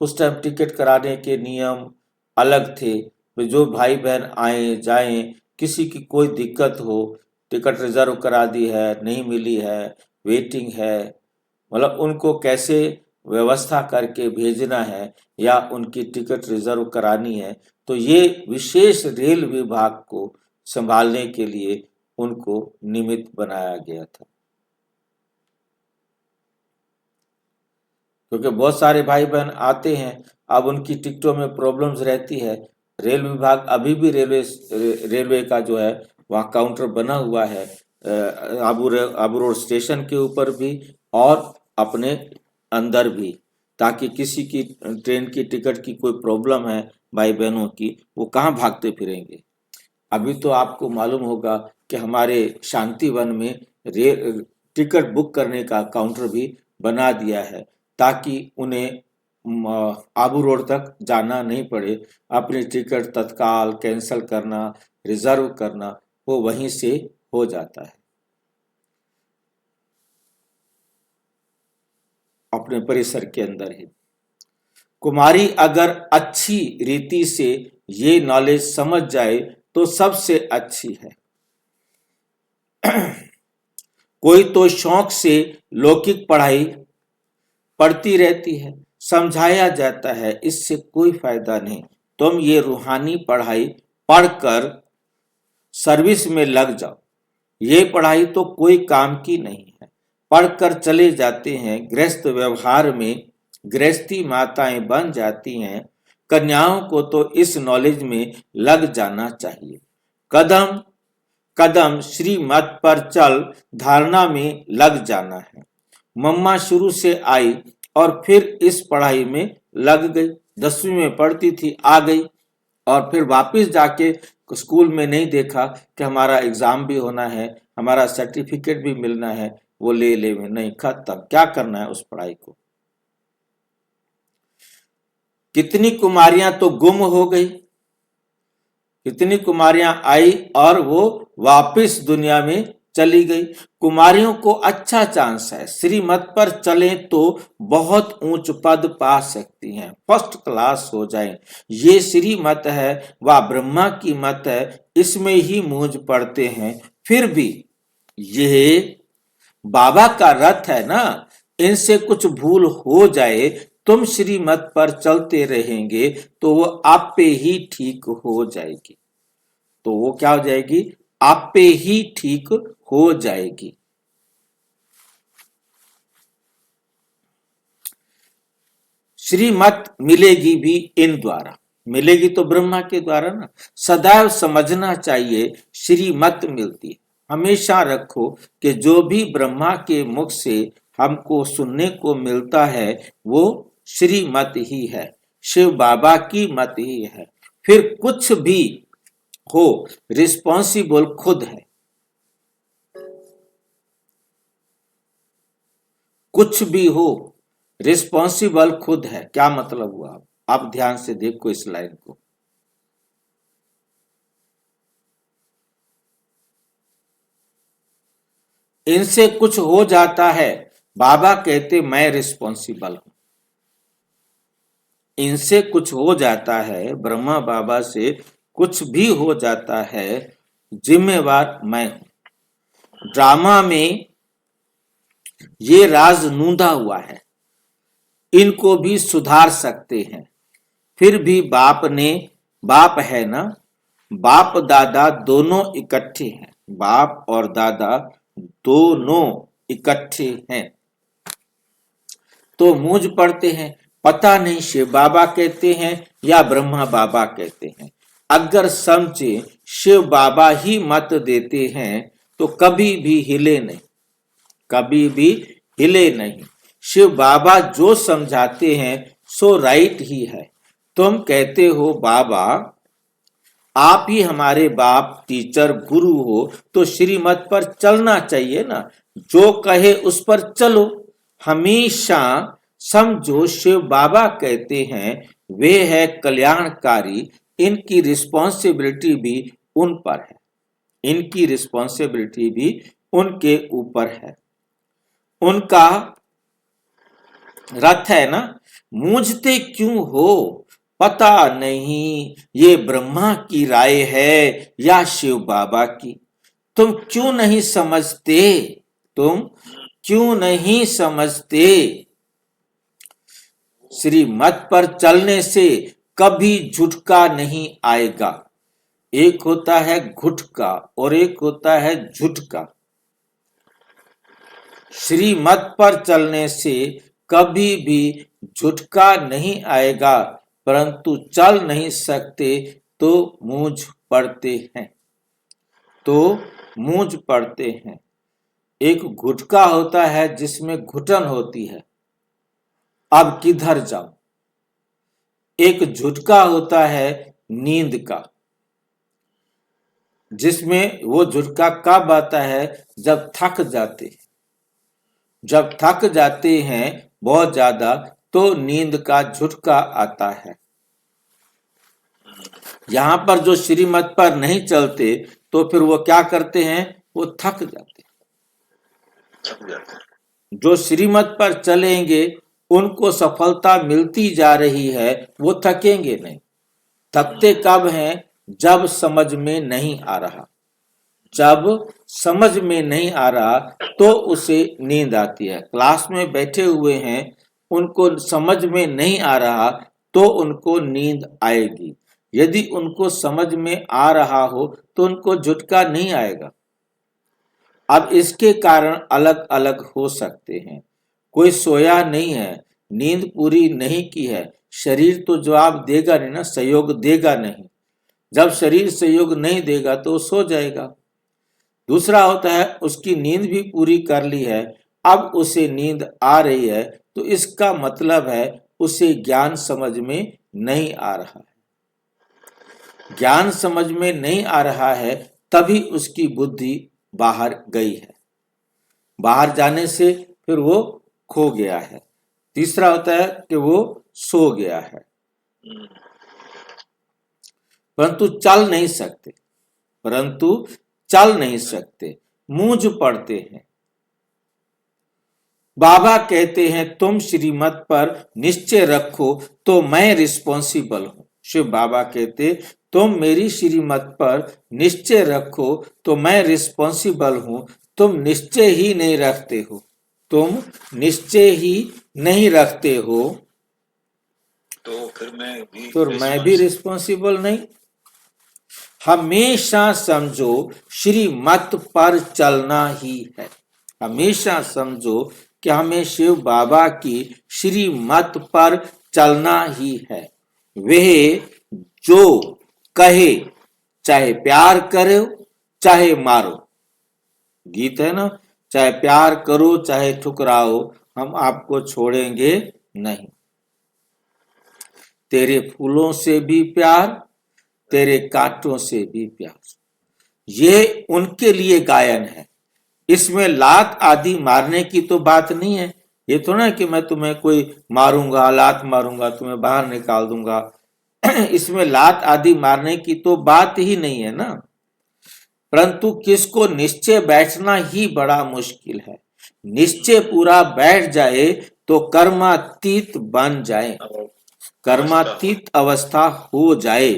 उस टाइम टिकट कराने के नियम अलग थे, तो जो भाई बहन आए जाएं, किसी की कोई दिक्कत हो, टिकट रिजर्व करा दी है नहीं मिली है, वेटिंग है, मतलब उनको कैसे व्यवस्था करके भेजना है या उनकी टिकट रिजर्व करानी है, तो ये विशेष रेल विभाग को संभालने के लिए उनको निमित्त बनाया गया था। क्योंकि बहुत सारे भाई बहन आते हैं, अब उनकी टिकटों में प्रॉब्लम्स रहती है। रेल विभाग अभी भी रेलवे का जो है वहाँ काउंटर बना हुआ है, आबू रोड स्टेशन के ऊपर भी और अपने अंदर भी, ताकि किसी की ट्रेन की टिकट की कोई प्रॉब्लम है भाई बहनों की, वो कहाँ भागते फिरेंगे। अभी तो आपको मालूम होगा कि हमारे शांति वन में टिकट बुक करने का काउंटर भी बना दिया है, ताकि उन्हें आबू रोड तक जाना नहीं पड़े, अपनी टिकट तत्काल कैंसिल करना, रिजर्व करना वो वहीं से हो जाता है अपने परिसर के अंदर ही। कुमारी अगर अच्छी रीति से ये नॉलेज समझ जाए तो सबसे अच्छी है। कोई तो शौक से लौकिक पढ़ाई पढ़ती रहती है, समझाया जाता है इससे कोई फायदा नहीं, तुम ये रूहानी पढ़ाई पढ़कर सर्विस में लग जाओ, ये पढ़ाई तो कोई काम की नहीं है। पढ़कर चले जाते हैं गृहस्थ व्यवहार में, गृहस्थी माताएं बन जाती हैं, कन्याओं को तो इस नॉलेज में लग जाना चाहिए। कदम कदम श्रीमत पर चल धारणा में लग जाना है। मम्मा शुरू से आई और फिर इस पढ़ाई में लग गई, 10वीं में पढ़ती थी, आ गई और फिर वापस जाके स्कूल में नहीं देखा कि हमारा एग्जाम भी होना है, हमारा सर्टिफिकेट भी मिलना है, वो ले में नहीं, खत्म, क्या करना है उस पढ़ाई को। कितनी कुमारियां तो गुम हो गई, कितनी कुमारियां आई और वो वापस दुनिया में चली गई। कुमारियों को अच्छा चांस है, श्रीमत पर चलें तो बहुत ऊंच पद पा सकती हैं, फर्स्ट क्लास हो जाएं। ये श्रीमत है व ब्रह्मा की मत है, इसमें ही मूंझ पड़ते हैं। फिर भी ये बाबा का रथ है ना, इनसे कुछ भूल हो जाए तुम श्रीमत पर चलते रहेंगे तो वो आप पे ही ठीक हो जाएगी। तो वो क्या हो जाएगी? आप पे ही ठीक हो जाएगी। श्रीमत मिलेगी भी इन द्वारा, मिलेगी तो ब्रह्मा के द्वारा ना। सदैव समझना चाहिए श्रीमत मिलती है। हमेशा रखो कि जो भी ब्रह्मा के मुख से हमको सुनने को मिलता है वो श्रीमत ही है, शिव बाबा की मत ही है। फिर कुछ भी हो रिस्पॉन्सिबल खुद है, कुछ भी हो रिस्पॉन्सिबल खुद है। क्या मतलब हुआ? आप ध्यान से देखो इस लाइन को। इनसे कुछ हो जाता है, बाबा कहते मैं रिस्पॉन्सिबल हूं। इनसे कुछ हो जाता है, ब्रह्मा बाबा से कुछ भी हो जाता है, जिम्मेवार मैं हूं। ड्रामा में ये राज नूंदा हुआ है, इनको भी सुधार सकते हैं। फिर भी बाप है ना, बाप दादा दोनों इकट्ठे हैं, बाप और दादा दोनों इकट्ठे हैं। तो मूंझ पड़ते हैं, पता नहीं शिव बाबा कहते हैं या ब्रह्मा बाबा कहते हैं। अगर समझे शिव बाबा ही मत देते हैं तो कभी भी हिले नहीं, कभी भी हिले नहीं। शिव बाबा जो समझाते हैं सो राइट ही है। तुम कहते हो बाबा आप ही हमारे बाप, टीचर, गुरु हो, तो श्रीमत पर चलना चाहिए ना, जो कहे उस पर चलो। हमेशा समझो शिव बाबा कहते हैं वे है कल्याणकारी, इनकी रिस्पॉन्सिबिलिटी भी उन पर है, इनकी रिस्पॉन्सिबिलिटी भी उनके ऊपर है। उनका रथ है ना। मूझते क्यों हो? पता नहीं ये ब्रह्मा की राय है या शिव बाबा की। तुम क्यों नहीं समझते? तुम क्यों नहीं समझते? श्रीमत पर चलने से कभी झुटका नहीं आएगा। एक होता है घुटका और एक होता है झुटका। श्रीमत पर चलने से कभी भी झुटका नहीं आएगा, परंतु चल नहीं सकते तो मूंझ पड़ते हैं, तो मूंझ पड़ते हैं। एक घुटका होता है जिसमें घुटन होती है, अब किधर जाऊं। एक झुटका होता है नींद का, जिसमें वो झुटका कब आता है? जब थक जाते हैं। जब थक जाते हैं बहुत ज्यादा तो नींद का झुटका आता है। यहां पर जो श्रीमत पर नहीं चलते तो फिर वो क्या करते हैं? वो थक जाते हैं। जो श्रीमत पर चलेंगे उनको सफलता मिलती जा रही है, वो थकेंगे नहीं। थकते कब हैं? जब समझ में नहीं आ रहा। जब समझ में नहीं आ रहा तो उसे नींद आती है। क्लास में बैठे हुए हैं, उनको समझ में नहीं आ रहा तो उनको नींद आएगी। यदि उनको समझ में आ रहा हो तो उनको झुटका नहीं आएगा। अब इसके कारण अलग अलग हो सकते हैं। कोई सोया नहीं है, नींद पूरी नहीं की है, शरीर तो जवाब देगा नहीं ना, सहयोग देगा नहीं। जब शरीर सहयोग नहीं देगा तो सो जाएगा। दूसरा होता है उसकी नींद भी पूरी कर ली है, अब उसे नींद आ रही है, तो इसका मतलब है उसे ज्ञान समझ में नहीं आ रहा है। ज्ञान समझ में नहीं आ रहा है तभी उसकी बुद्धि बाहर गई है। बाहर जाने से फिर वो खो गया है। तीसरा होता है कि वो सो गया है, परंतु चल नहीं सकते, परंतु चल नहीं सकते, मूंझ पड़ते हैं। बाबा कहते हैं तुम श्रीमत पर निश्चय रखो तो मैं रिस्पॉन्सिबल हूं। शिव बाबा कहते तुम मेरी श्रीमत पर निश्चय रखो तो मैं रिस्पॉन्सिबल हूं। तुम निश्चय ही नहीं रखते हो, तुम निश्चय ही नहीं रखते हो। तो फिर मैं भी तो मैं भी रिस्पॉन्सिबल नहीं। हमेशा समझो श्रीमत पर चलना ही है। हमेशा समझो कि हमें शिव बाबा की श्रीमत पर चलना ही है। वह जो कहे, चाहे प्यार करो चाहे मारो, गीत है ना, चाहे प्यार करो चाहे ठुकराओ, हम आपको छोड़ेंगे नहीं। तेरे फूलों से भी प्यार, तेरे कांटों से भी प्यार, ये उनके लिए गायन है। इसमें लात आदि मारने की तो बात नहीं है। ये तो ना कि मैं तुम्हें कोई मारूंगा, लात मारूंगा, तुम्हें बाहर निकाल दूंगा। इसमें लात आदि मारने की तो बात ही नहीं है ना। परंतु किसको निश्चय बैठना ही बड़ा मुश्किल है। निश्चय पूरा बैठ जाए तो कर्मातीत बन जाए, कर्मातीत अवस्था हो जाए।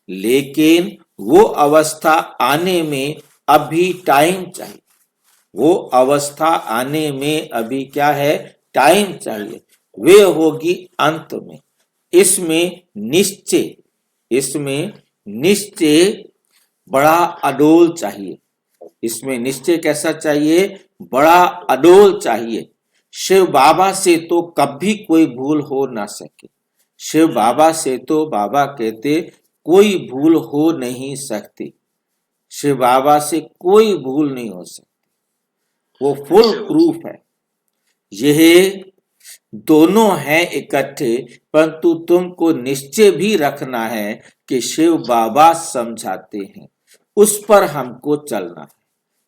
लेकिन वो अवस्था आने में अभी टाइम चाहिए। वो अवस्था आने में अभी क्या है, टाइम चाहिए। वे होगी अंत में। इसमें निश्चय बड़ा अडोल चाहिए। इसमें निश्चय कैसा चाहिए, बड़ा अडोल चाहिए। शिव बाबा से तो कभी कोई भूल हो ना सके। शिव बाबा से तो बाबा कहते कोई भूल हो नहीं सकती। शिव बाबा से कोई भूल नहीं हो सकती, वो फुल प्रूफ है। यह दोनों हैं इकट्ठे, परंतु तुमको निश्चय भी रखना है कि शिव बाबा समझाते हैं, उस पर हमको चलना है।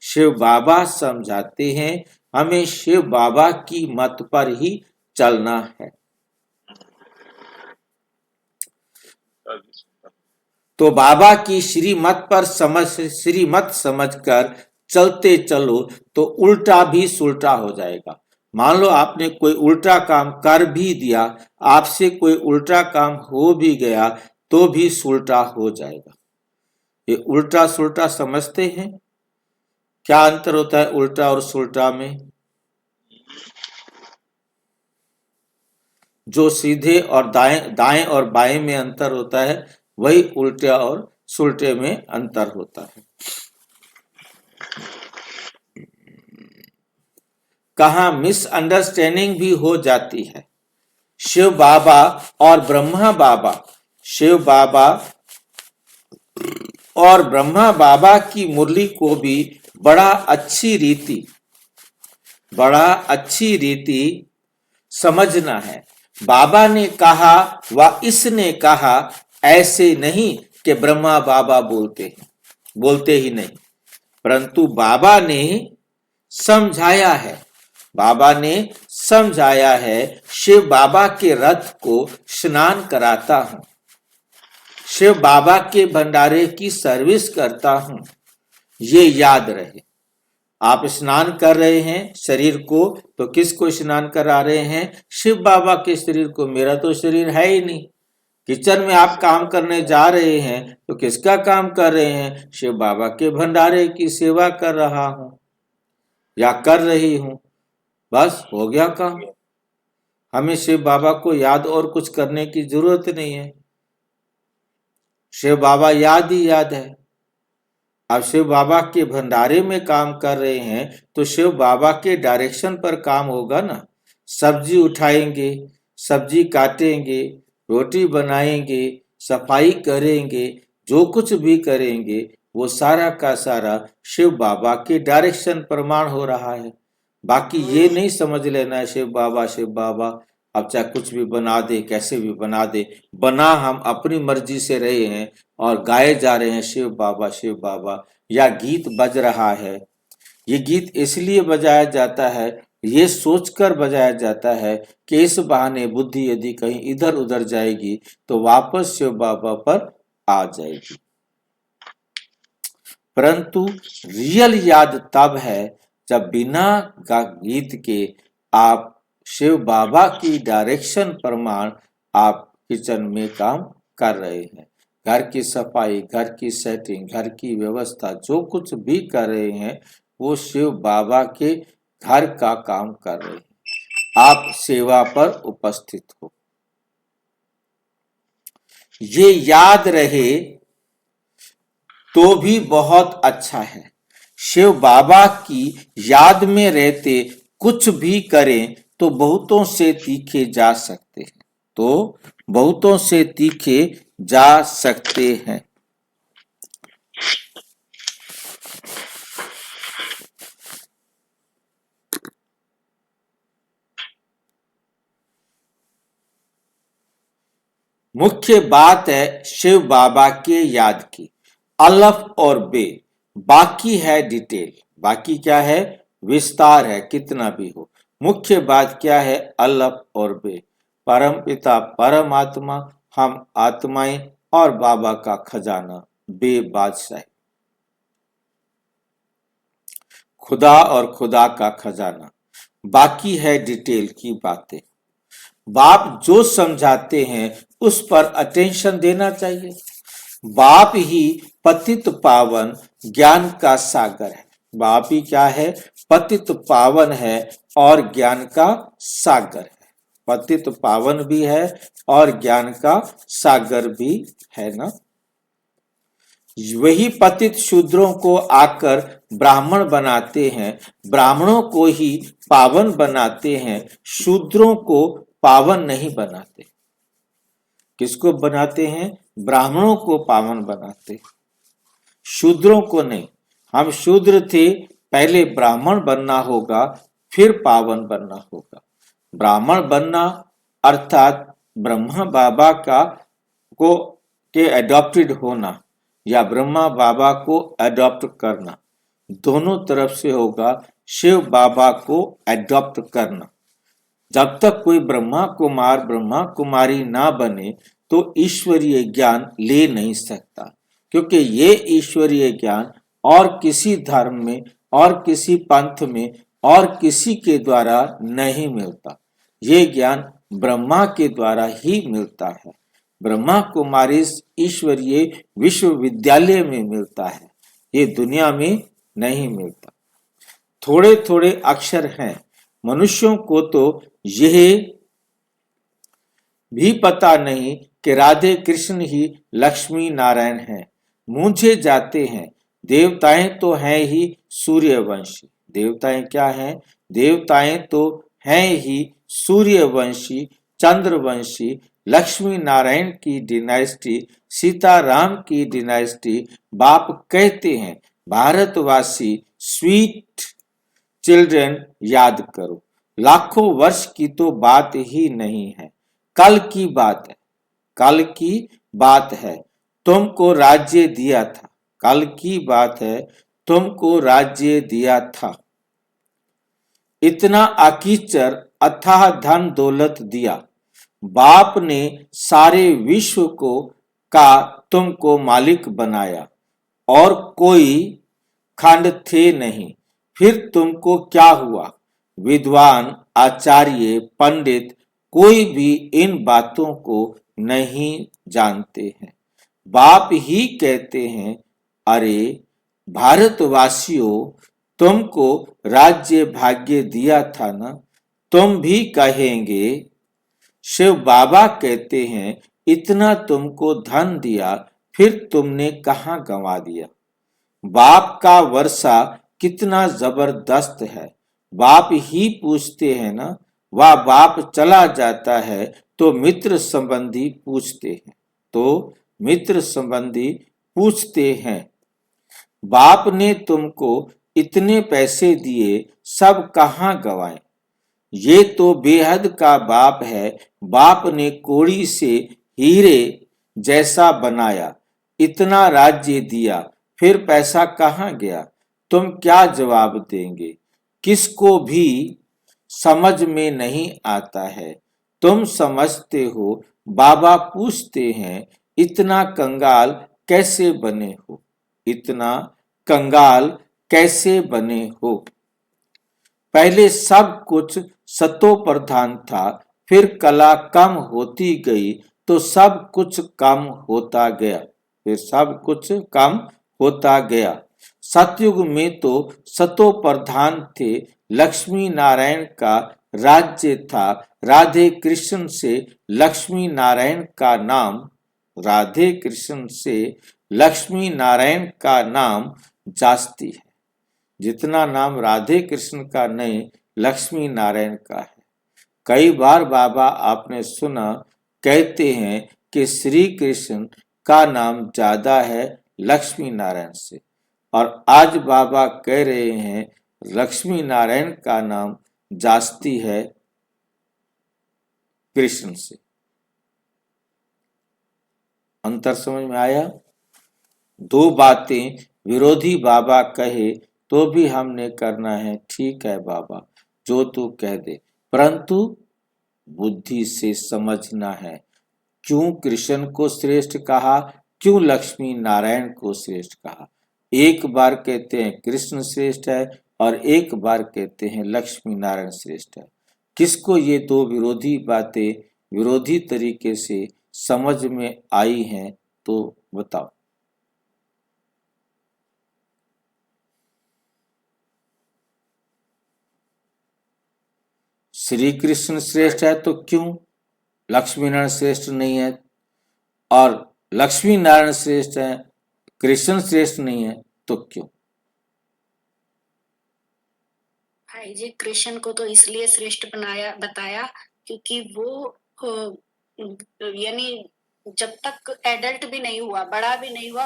शिव बाबा समझाते हैं, हमें शिव बाबा की मत पर ही चलना है। तो बाबा की श्रीमत पर श्रीमत समझकर चलते चलो तो उल्टा भी सुलटा हो जाएगा। मान लो आपने कोई उल्टा काम कर भी दिया, आपसे कोई उल्टा काम हो भी गया तो भी सुलटा हो जाएगा। ये उल्टा सुलटा समझते हैं? क्या अंतर होता है उल्टा और सुलटा में? जो सीधे और दाएं और बाएं में अंतर होता है, वही उल्टे और सुलटे में अंतर होता है। कहाँ मिसअंडरस्टैंडिंग भी हो जाती है। शिव बाबा और ब्रह्मा बाबा, शिव बाबा और ब्रह्मा बाबा की मुरली को भी बड़ा अच्छी रीति समझना है। बाबा ने कहा व इसने कहा, ऐसे नहीं कि ब्रह्मा बाबा बोलते ही नहीं, परंतु बाबा ने समझाया है। बाबा ने समझाया है। शिव बाबा के रथ को स्नान कराता हूं, शिव बाबा के भंडारे की सर्विस करता हूं, ये याद रहे। आप स्नान कर रहे हैं शरीर को, तो किसको स्नान करा रहे हैं? शिव बाबा के शरीर को। मेरा तो शरीर है ही नहीं। किचन में आप काम करने जा रहे हैं तो किसका काम कर रहे हैं? शिव बाबा के भंडारे की सेवा कर रहा हूं या कर रही हूं, बस हो गया काम। हमें शिव बाबा को याद और कुछ करने की जरूरत नहीं है। शिव बाबा याद ही याद है। अब शिव बाबा के भंडारे में काम कर रहे हैं तो शिव बाबा के डायरेक्शन पर काम होगा ना। सब्जी उठाएंगे, सब्जी काटेंगे, रोटी बनाएंगे, सफाई करेंगे, जो कुछ भी करेंगे वो सारा का सारा शिव बाबा के डायरेक्शन प्रमाण हो रहा है। बाकी ये नहीं समझ लेना है शिव बाबा अब चाहे कुछ भी बना दे, कैसे भी बना दे, बना हम अपनी मर्जी से रहे हैं और गाए जा रहे हैं शिव बाबा, या गीत बज रहा है। ये गीत इसलिए बजाया जाता है, ये सोचकर बजाया जाता है कि इस बहाने बुद्धि यदि कहीं इधर उधर जाएगी तो वापस शिव बाबा पर आ जाएगी। परंतु रियल याद तब है जब बिना गीत के आप शिव बाबा की डायरेक्शन प्रमाण आप किचन में काम कर रहे हैं। घर की सफाई, घर की सेटिंग, घर की व्यवस्था, जो कुछ भी कर रहे हैं वो शिव बाबा के घर का काम कर रहे हैं। आप सेवा पर उपस्थित हो। ये याद रहे तो भी बहुत अच्छा है। शिव बाबा की याद में रहते कुछ भी करें तो बहुतों से तीखे जा सकते हैं, तो बहुतों से तीखे जा सकते हैं। मुख्य बात है शिव बाबा के याद की, अलफ और बे, बाकी है डिटेल। बाकी क्या है? विस्तार है, कितना भी हो। मुख्य बात क्या है? अलफ और बे, परम पिता परमात्मा, हम आत्माएं और बाबा का खजाना बे बादशाह, खुदा और खुदा का खजाना। बाकी है डिटेल की बातें। बाप जो समझाते हैं उस पर अटेंशन देना चाहिए। बाप ही पतित पावन ज्ञान का सागर है। बाप ही क्या है? पतित पावन है और ज्ञान का सागर है। पतित पावन भी है और ज्ञान का सागर भी है ना। वही पतित शूद्रों को आकर ब्राह्मण बनाते हैं, ब्राह्मणों को ही पावन बनाते हैं, शूद्रों को पावन नहीं बनाते। किसको बनाते हैं? ब्राह्मणों को पावन बनाते, शूद्रों को नहीं। हम शूद्र थे, पहले ब्राह्मण बनना होगा, फिर पावन बनना होगा। ब्राह्मण बनना अर्थात ब्रह्मा बाबा को एडॉप्टेड होना या ब्रह्मा बाबा को एडॉप्ट करना, दोनों तरफ से होगा। शिव बाबा को एडॉप्ट करना। जब तक कोई ब्रह्मा कुमार ब्रह्मा कुमारी ना बने तो ईश्वरीय ज्ञान ले नहीं सकता, क्योंकि ये ईश्वरीय ज्ञान और किसी धर्म में और किसी पंथ में और किसी के द्वारा नहीं मिलता। ये ज्ञान ब्रह्मा के द्वारा ही मिलता है। ब्रह्मा कुमारी ईश्वरीय विश्वविद्यालय में मिलता है, ये दुनिया में नहीं मिलता। थोड़े थोड़े अक्षर हैं। मनुष्यों को तो यह भी पता नहीं कि राधे कृष्ण ही लक्ष्मी नारायण हैं। मूंझे जाते हैं। देवताएं तो हैं ही सूर्यवंशी। देवताएं क्या हैं? देवताएं तो हैं ही सूर्यवंशी, चंद्रवंशी, लक्ष्मी नारायण की डिनाइस्टी, सीताराम की डिनाइस्टी। बाप कहते हैं भारतवासी स्वीट चिल्ड्रन याद करो। लाखों वर्ष की तो बात ही नहीं है, कल की बात है। कल की बात है, तुमको राज्य दिया था। कल की बात है, तुमको राज्य दिया था। इतना अकीचर अथाह धन दौलत दिया। बाप ने सारे विश्व का तुमको मालिक बनाया और कोई खंड थे नहीं। फिर तुमको क्या हुआ? विद्वान, आचार्य, पंडित कोई भी इन बातों को नहीं जानते हैं। बाप ही कहते हैं, अरे भारतवासियों, तुमको राज्य भाग्य दिया था ना। तुम भी कहेंगे। शिव बाबा कहते हैं, इतना तुमको धन दिया, फिर तुमने कहां गंवा दिया। बाप का वर्षा कितना जबरदस्त है। बाप ही पूछते हैं ना। वह बाप चला जाता है तो मित्र संबंधी पूछते हैं, तो मित्र संबंधी पूछते हैं, बाप ने तुमको इतने पैसे दिए, सब कहां गवाए। ये तो बेहद का बाप है। बाप ने कोड़ी से हीरे जैसा बनाया, इतना राज्य दिया, फिर पैसा कहां गया। तुम क्या जवाब देंगे? किसको भी समझ में नहीं आता है। तुम समझते हो। बाबा पूछते हैं, इतना कंगाल कैसे बने हो? इतना कंगाल कैसे बने हो? पहले सब कुछ सतो प्रधान था, फिर कला कम होती गई तो सब कुछ कम होता गया। फिर सब कुछ कम होता गया। सतयुग में तो सतो प्रधान थे, लक्ष्मी नारायण का राज्य था। राधे कृष्ण से लक्ष्मी नारायण का नाम राधे कृष्ण से लक्ष्मी नारायण का नाम जास्ती है, जितना नाम राधे कृष्ण का नहीं लक्ष्मी नारायण का है। कई बार बाबा आपने सुना कहते हैं कि श्री कृष्ण का नाम ज्यादा है लक्ष्मी नारायण से, और आज बाबा कह रहे हैं लक्ष्मी नारायण का नाम जास्ती है कृष्ण से। अंतर समझ में आया? दो बातें विरोधी बाबा कहे तो भी हमने करना है, ठीक है बाबा जो तू कह दे, परंतु बुद्धि से समझना है क्यों कृष्ण को श्रेष्ठ कहा, क्यों लक्ष्मी नारायण को श्रेष्ठ कहा। एक बार कहते हैं कृष्ण श्रेष्ठ है और एक बार कहते हैं लक्ष्मी नारायण श्रेष्ठ है। किसको ये दो विरोधी बातें विरोधी तरीके से समझ में आई हैं तो बताओ। श्री कृष्ण श्रेष्ठ है तो क्यों लक्ष्मी नारायण श्रेष्ठ नहीं है, और लक्ष्मी नारायण श्रेष्ठ है कृष्ण श्रेष्ठ नहीं है तो क्यों? भाई जी कृष्ण को तो इसलिए श्रेष्ठ बताया क्योंकि वो यानी जब तक एडल्ट भी नहीं हुआ, बड़ा भी नहीं हुआ,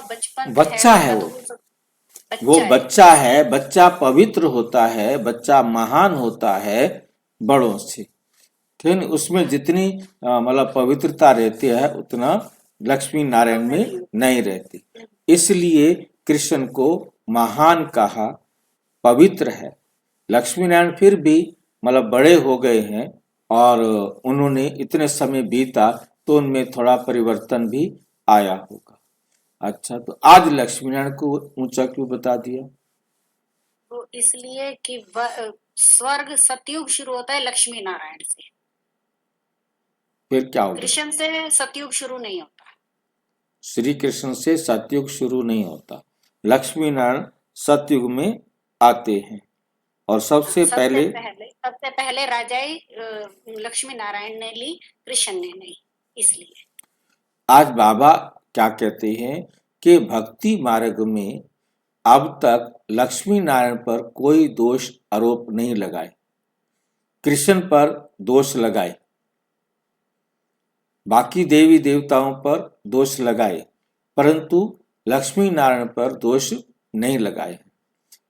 बच्चा है वो बच्चा है, बच्चा पवित्र होता है, बच्चा महान होता है बड़ों से, ठीक है। उसमें जितनी मतलब पवित्रता रहती है उतना लक्ष्मी नारायण में नहीं रहती, इसलिए कृष्ण को महान कहा, पवित्र है। लक्ष्मी नारायण फिर भी मतलब बड़े हो गए हैं और उन्होंने इतने समय बीता तो उनमें थोड़ा परिवर्तन भी आया होगा। अच्छा, तो आज लक्ष्मी नारायण को ऊंचा क्यों बता दिया? तो इसलिए कि स्वर्ग सतयुग शुरू होता है लक्ष्मी नारायण से, फिर क्या होगा? कृष्ण से सतयुग शुरू नहीं होता। श्री कृष्ण से सतयुग शुरू नहीं होता, लक्ष्मी नारायण सतयुग में आते हैं और सबसे पहले राजाई लक्ष्मी नारायण ने ली, कृष्ण ने नहीं, इसलिए आज बाबा क्या कहते हैं कि भक्ति मार्ग में अब तक लक्ष्मी नारायण पर कोई दोष आरोप नहीं लगाए, कृष्ण पर दोष लगाए, बाकी देवी देवताओं पर दोष लगाए, परंतु लक्ष्मी नारायण पर दोष नहीं लगाए।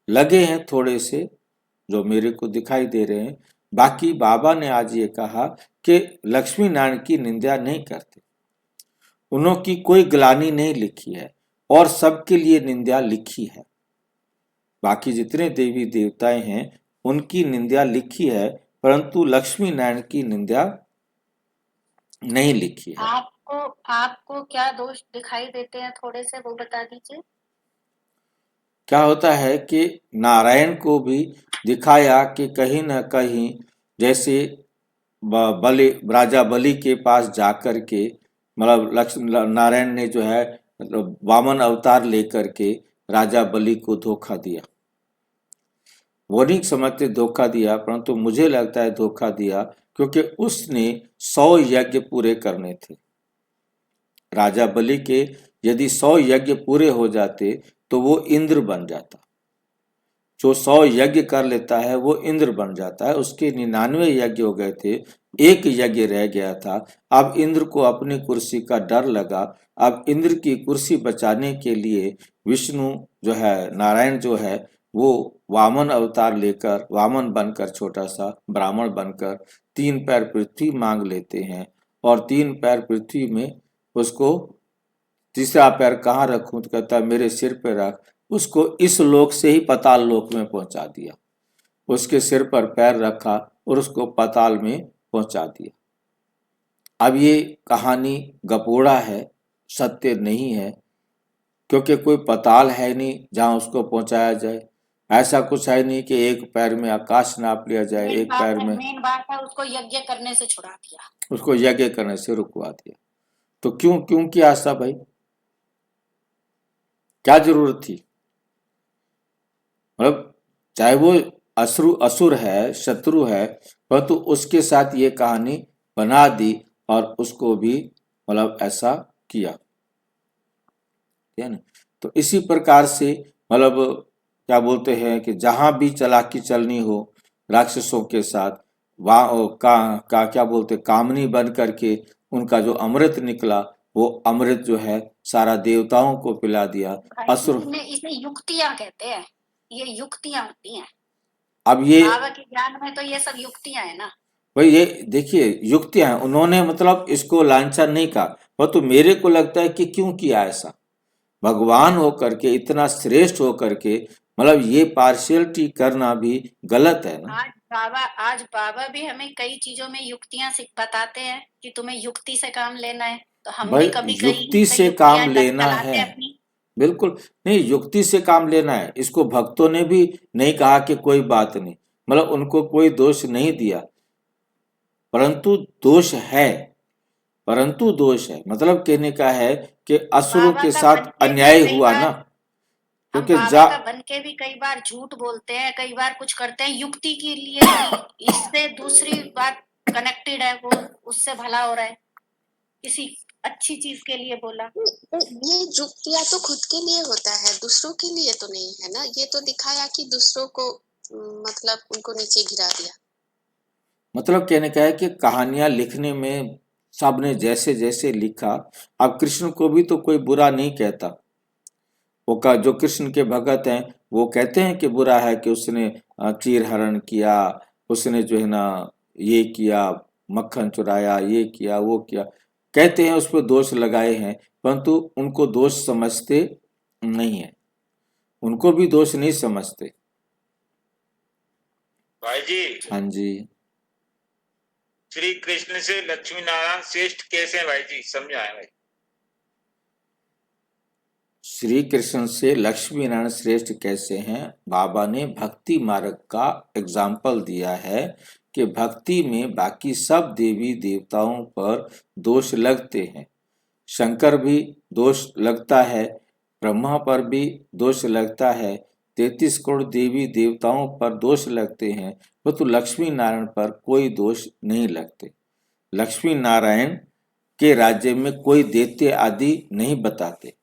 लगे हैं थोड़े से जो मेरे को दिखाई दे रहे हैं, बाकी बाबा ने आज ये कहा कि लक्ष्मी नारायण की निंदा नहीं करते, उन्होंने कोई ग्लानि नहीं लिखी है और सबके लिए निंदा लिखी है। बाकी जितने देवी देवताएं हैं उनकी निंदा लिखी है, परंतु लक्ष्मी नारायण की निंदा नहीं लिखी है। आपको क्या दोष दिखाई देते हैं थोड़े से वो बता दीजिए। क्या होता है कि नारायण को भी दिखाया कि कहीं न कहीं जैसे बलि राजा बलि के पास जाकर के मतलब लक्ष्मी नारायण ने जो है वामन अवतार लेकर के राजा बलि को धोखा दिया। वो नहीं समझते धोखा दिया, परंतु मुझे लगता है धोखा दिया क्योंकि उसने 100 यज्ञ पूरे करने थे। राजा बलि के यदि 100 यज्ञ पूरे हो जाते तो वो इंद्र बन जाता। जो 100 यज्ञ कर लेता है वो इंद्र बन जाता है। उसके 99 यज्ञ हो गए थे, एक यज्ञ रह गया था। अब इंद्र को अपनी कुर्सी का डर लगा। अब इंद्र की कुर्सी बचाने के लिए विष्णु जो है, नारायण जो है, वो वामन अवतार लेकर, वामन बनकर, छोटा सा ब्राह्मण बनकर 3 पैर पृथ्वी मांग लेते हैं और 3 पैर पृथ्वी में उसको तीसरा पैर कहाँ रखूं, तो कहता है मेरे सिर पे रख। उसको इस लोक से ही पाताल लोक में पहुंचा दिया। उसके सिर पर पैर रखा और उसको पाताल में पहुंचा दिया। अब ये कहानी गपोड़ा है, सत्य नहीं है, क्योंकि कोई पाताल है नहीं जहां उसको पहुंचाया जाए। ऐसा कुछ है नहीं कि एक पैर में आकाश नाप लिया जाए, एक पैर में। मेन बात है उसको यज्ञ करने से छुड़ा दिया, उसको यज्ञ करने से रुकवा दिया। तो क्यों किया ऐसा भाई? क्या जरूरत थी? मतलब चाहे वो असुर है, शत्रु है, परंतु उसके साथ ये कहानी बना दी और उसको भी मतलब ऐसा किया। है ना। तो इसी प्रकार से मतलब क्या बोलते हैं कि जहां भी चालाकी चलनी हो राक्षसों के साथ का क्या बोलते कामनी बन करके उनका जो अमृत निकला वो अमृत जो है सारा देवताओं को पिला दिया। भाई असुर इसे युक्तियां कहते हैं, ये युक्तियां होती हैं। अब ये बाबा के ज्ञान में तो ये सब युक्तियां है ना। भाई ये देखिए युक्तियां हैं, उन्होंने मतलब इसको लांछन नहीं कहा, परंतु मेरे को लगता है कि क्यों किया ऐसा। भगवान होकर के इतना श्रेष्ठ होकर के मतलब ये पार्शियलिटी करना भी गलत है ना। आज बाबा भी हमें कई चीजों में युक्तियां बताते हैं कि तुम्हें युक्ति से काम लेना है, तो हम भाई भी कभी युक्ति कई से काम युक्तियां लेना चलाते है, हैं अपनी। बिल्कुल नहीं युक्ति से काम लेना है। इसको भक्तों ने भी नहीं कहा कि कोई बात नहीं, मतलब उनको कोई दोष नहीं दिया, परंतु दोष है, परंतु दोष है मतलब कहने का है कि असुरों बाबा के का साथ बन के भी अन्याय कई हुआ बार ना, हम क्योंकि बाबा का बन के भी कई बार झूठ बोलते हैं, कई बार कुछ करते हैं युक्ति के लिए कि इससे दूसरी बात कनेक्टेड है, वो उससे भला हो रहा है, किसी अच्छी चीज के लिए बोला। ये युक्तियां तो खुद के लिए होता है, दूसरों के लिए तो नहीं है ना। ये तो दिखाया कि दूसरों को मतलब उनको नीचे गिरा दिया। मतलब कहने का है कि कहानियां लिखने में सबने जैसे जैसे लिखा, अब कृष्ण को भी तो कोई बुरा नहीं कहता। वो का जो कृष्ण के भगत हैं वो कहते हैं कि बुरा है कि उसने चीर हरण किया, उसने जो है ना ये किया, मक्खन चुराया, ये किया वो किया, कहते हैं उस पर दोष लगाए हैं, परंतु उनको दोष समझते नहीं है, उनको भी दोष नहीं समझते। भाई जी हाँ जी, श्री कृष्ण से लक्ष्मी नारायण श्रेष्ठ कैसे हैं भाई जी, समझाए भाई। श्री कृष्ण से लक्ष्मी नारायण श्रेष्ठ कैसे हैं? बाबा ने भक्ति मार्ग का एग्जाम्पल दिया है कि भक्ति में बाकी सब देवी देवताओं पर दोष लगते हैं, शंकर भी दोष लगता है, ब्रह्मा पर भी दोष लगता है, 33 करोड़ देवी देवताओं पर दोष लगते हैं, परंतु लक्ष्मी नारायण पर कोई दोष नहीं लगते। लक्ष्मी नारायण के राज्य में कोई दैत्य आदि नहीं बताते,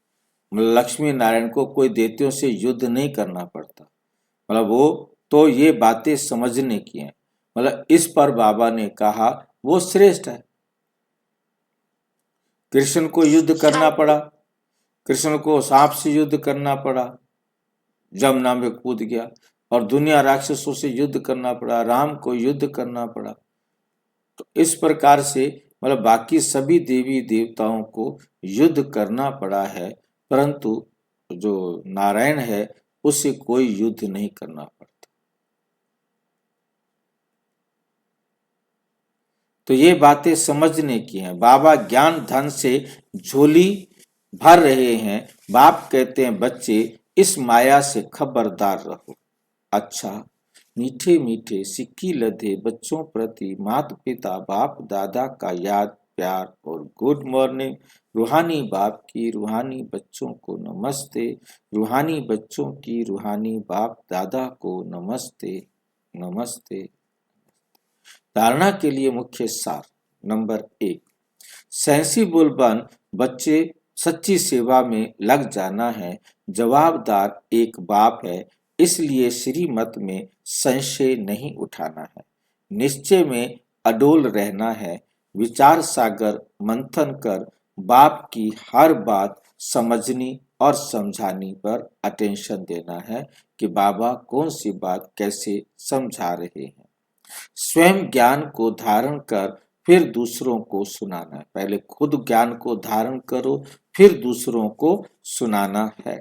लक्ष्मी नारायण को कोई दैत्यों से युद्ध नहीं करना पड़ता, मतलब वो तो ये बातें समझने की हैं, मतलब इस पर बाबा ने कहा वो श्रेष्ठ है। कृष्ण को युद्ध करना पड़ा, कृष्ण को सांप से युद्ध करना पड़ा, जमुना में कूद गया, और दुनिया राक्षसों से युद्ध करना पड़ा, राम को युद्ध करना पड़ा। तो इस प्रकार से मतलब बाकी सभी देवी देवताओं को युद्ध करना पड़ा है, परंतु जो नारायण है उससे कोई युद्ध नहीं करना पड़ता। तो ये बातें समझने की हैं। बाबा ज्ञान धन से झोली भर रहे हैं। बाप कहते हैं बच्चे इस माया से खबरदार रहो। अच्छा, मीठे मीठे सिक्की लदे बच्चों प्रति माता पिता बाप दादा का याद प्यार और गुड मॉर्निंग। रूहानी बाप की रूहानी बच्चों को नमस्ते, रूहानी बच्चों की रूहानी बाप दादा को नमस्ते नमस्ते। धारणा के लिए मुख्य सार नंबर 1, सेंसिबल बन बच्चे सच्ची सेवा में लग जाना है। जवाबदार एक बाप है, इसलिए श्रीमत में संशय नहीं उठाना है, निश्चय में अडोल रहना है, विचार सागर मंथन कर बाप की हर बात समझनी और समझाने पर अटेंशन देना है कि बाबा कौन सी बात कैसे समझा रहे हैं। स्वयं ज्ञान को धारण कर फिर दूसरों को सुनाना है। पहले खुद ज्ञान को धारण करो फिर दूसरों को सुनाना है।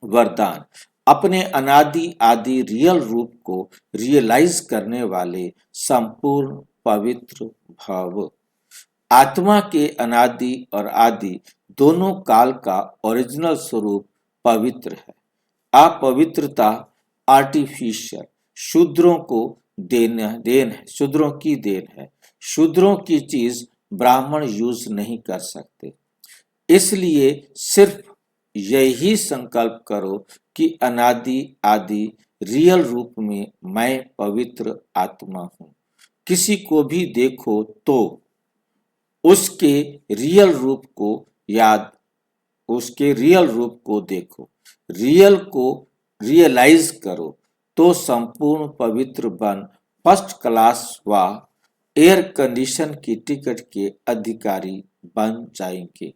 वरदान, अपने अनादि आदि रियल रूप को रियलाइज करने वाले संपूर्ण पवित्र भव। आत्मा के अनादि और आदि दोनों काल का ओरिजिनल स्वरूप पवित्र है। अपवित्रता आर्टिफिशियल शूद्रों को देन है, शूद्रों की देन है। शूद्रों की चीज ब्राह्मण यूज नहीं कर सकते, इसलिए सिर्फ यही संकल्प करो कि अनादि आदि रियल रूप में मैं पवित्र आत्मा हूं। किसी को भी देखो तो उसके रियल रूप को याद उसके रियल रूप को देखो, रियल को रियलाइज करो, तो संपूर्ण पवित्र बन फर्स्ट क्लास व एयर कंडीशन की टिकट के अधिकारी बन जाएंगे।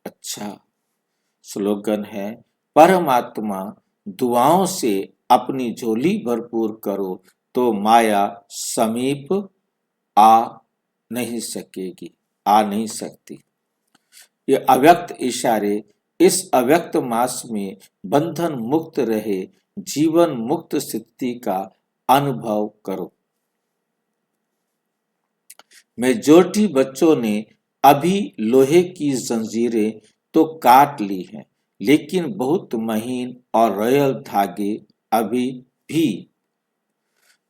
अच्छा स्लोगन है, परमात्मा दुआओं से अपनी झोली भरपूर करो तो माया समीप आ नहीं सकेगी, आ नहीं सकती। ये अव्यक्त इशारे इस अव्यक्त मास में बंधन मुक्त रहे जीवन मुक्त स्थिति का अनुभव करो। मेजॉरिटी बच्चों ने अभी लोहे की जंजीरें तो काट ली हैं, लेकिन बहुत महीन और रॉयल धागे अभी भी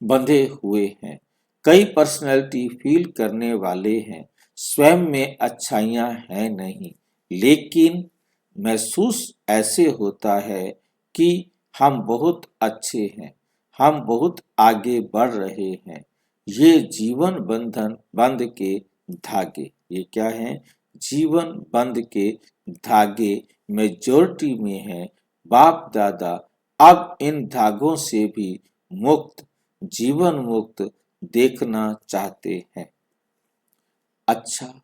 बंधे हुए हैं। कई पर्सनैलिटी फील करने वाले हैं, स्वयं में अच्छाइयां हैं नहीं, लेकिन महसूस ऐसे होता है कि हम बहुत अच्छे हैं, हम बहुत आगे बढ़ रहे हैं। ये जीवन बंधन बंध के धागे, ये क्या हैं? जीवन बंध के धागे मेजॉरिटी में हैं। बाप दादा अब इन धागों से भी मुक्त, जीवन मुक्त देखना चाहते हैं। अच्छा,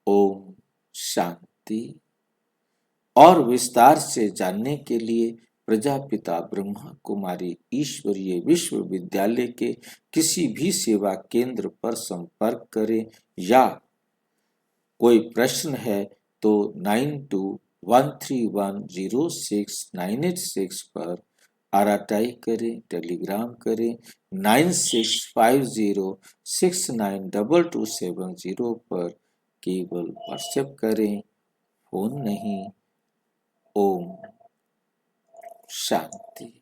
ओम शांति। और विस्तार से जानने के लिए प्रजापिता ब्रह्मा कुमारी ईश्वरीय विश्वविद्यालय के किसी भी सेवा केंद्र पर संपर्क करें, या कोई प्रश्न है तो 9213106986 पर आरटीआई करें, टेलीग्राम करें, 9650692270 पर केवल व्हाट्सएप करें, फोन नहीं। ओम शांति।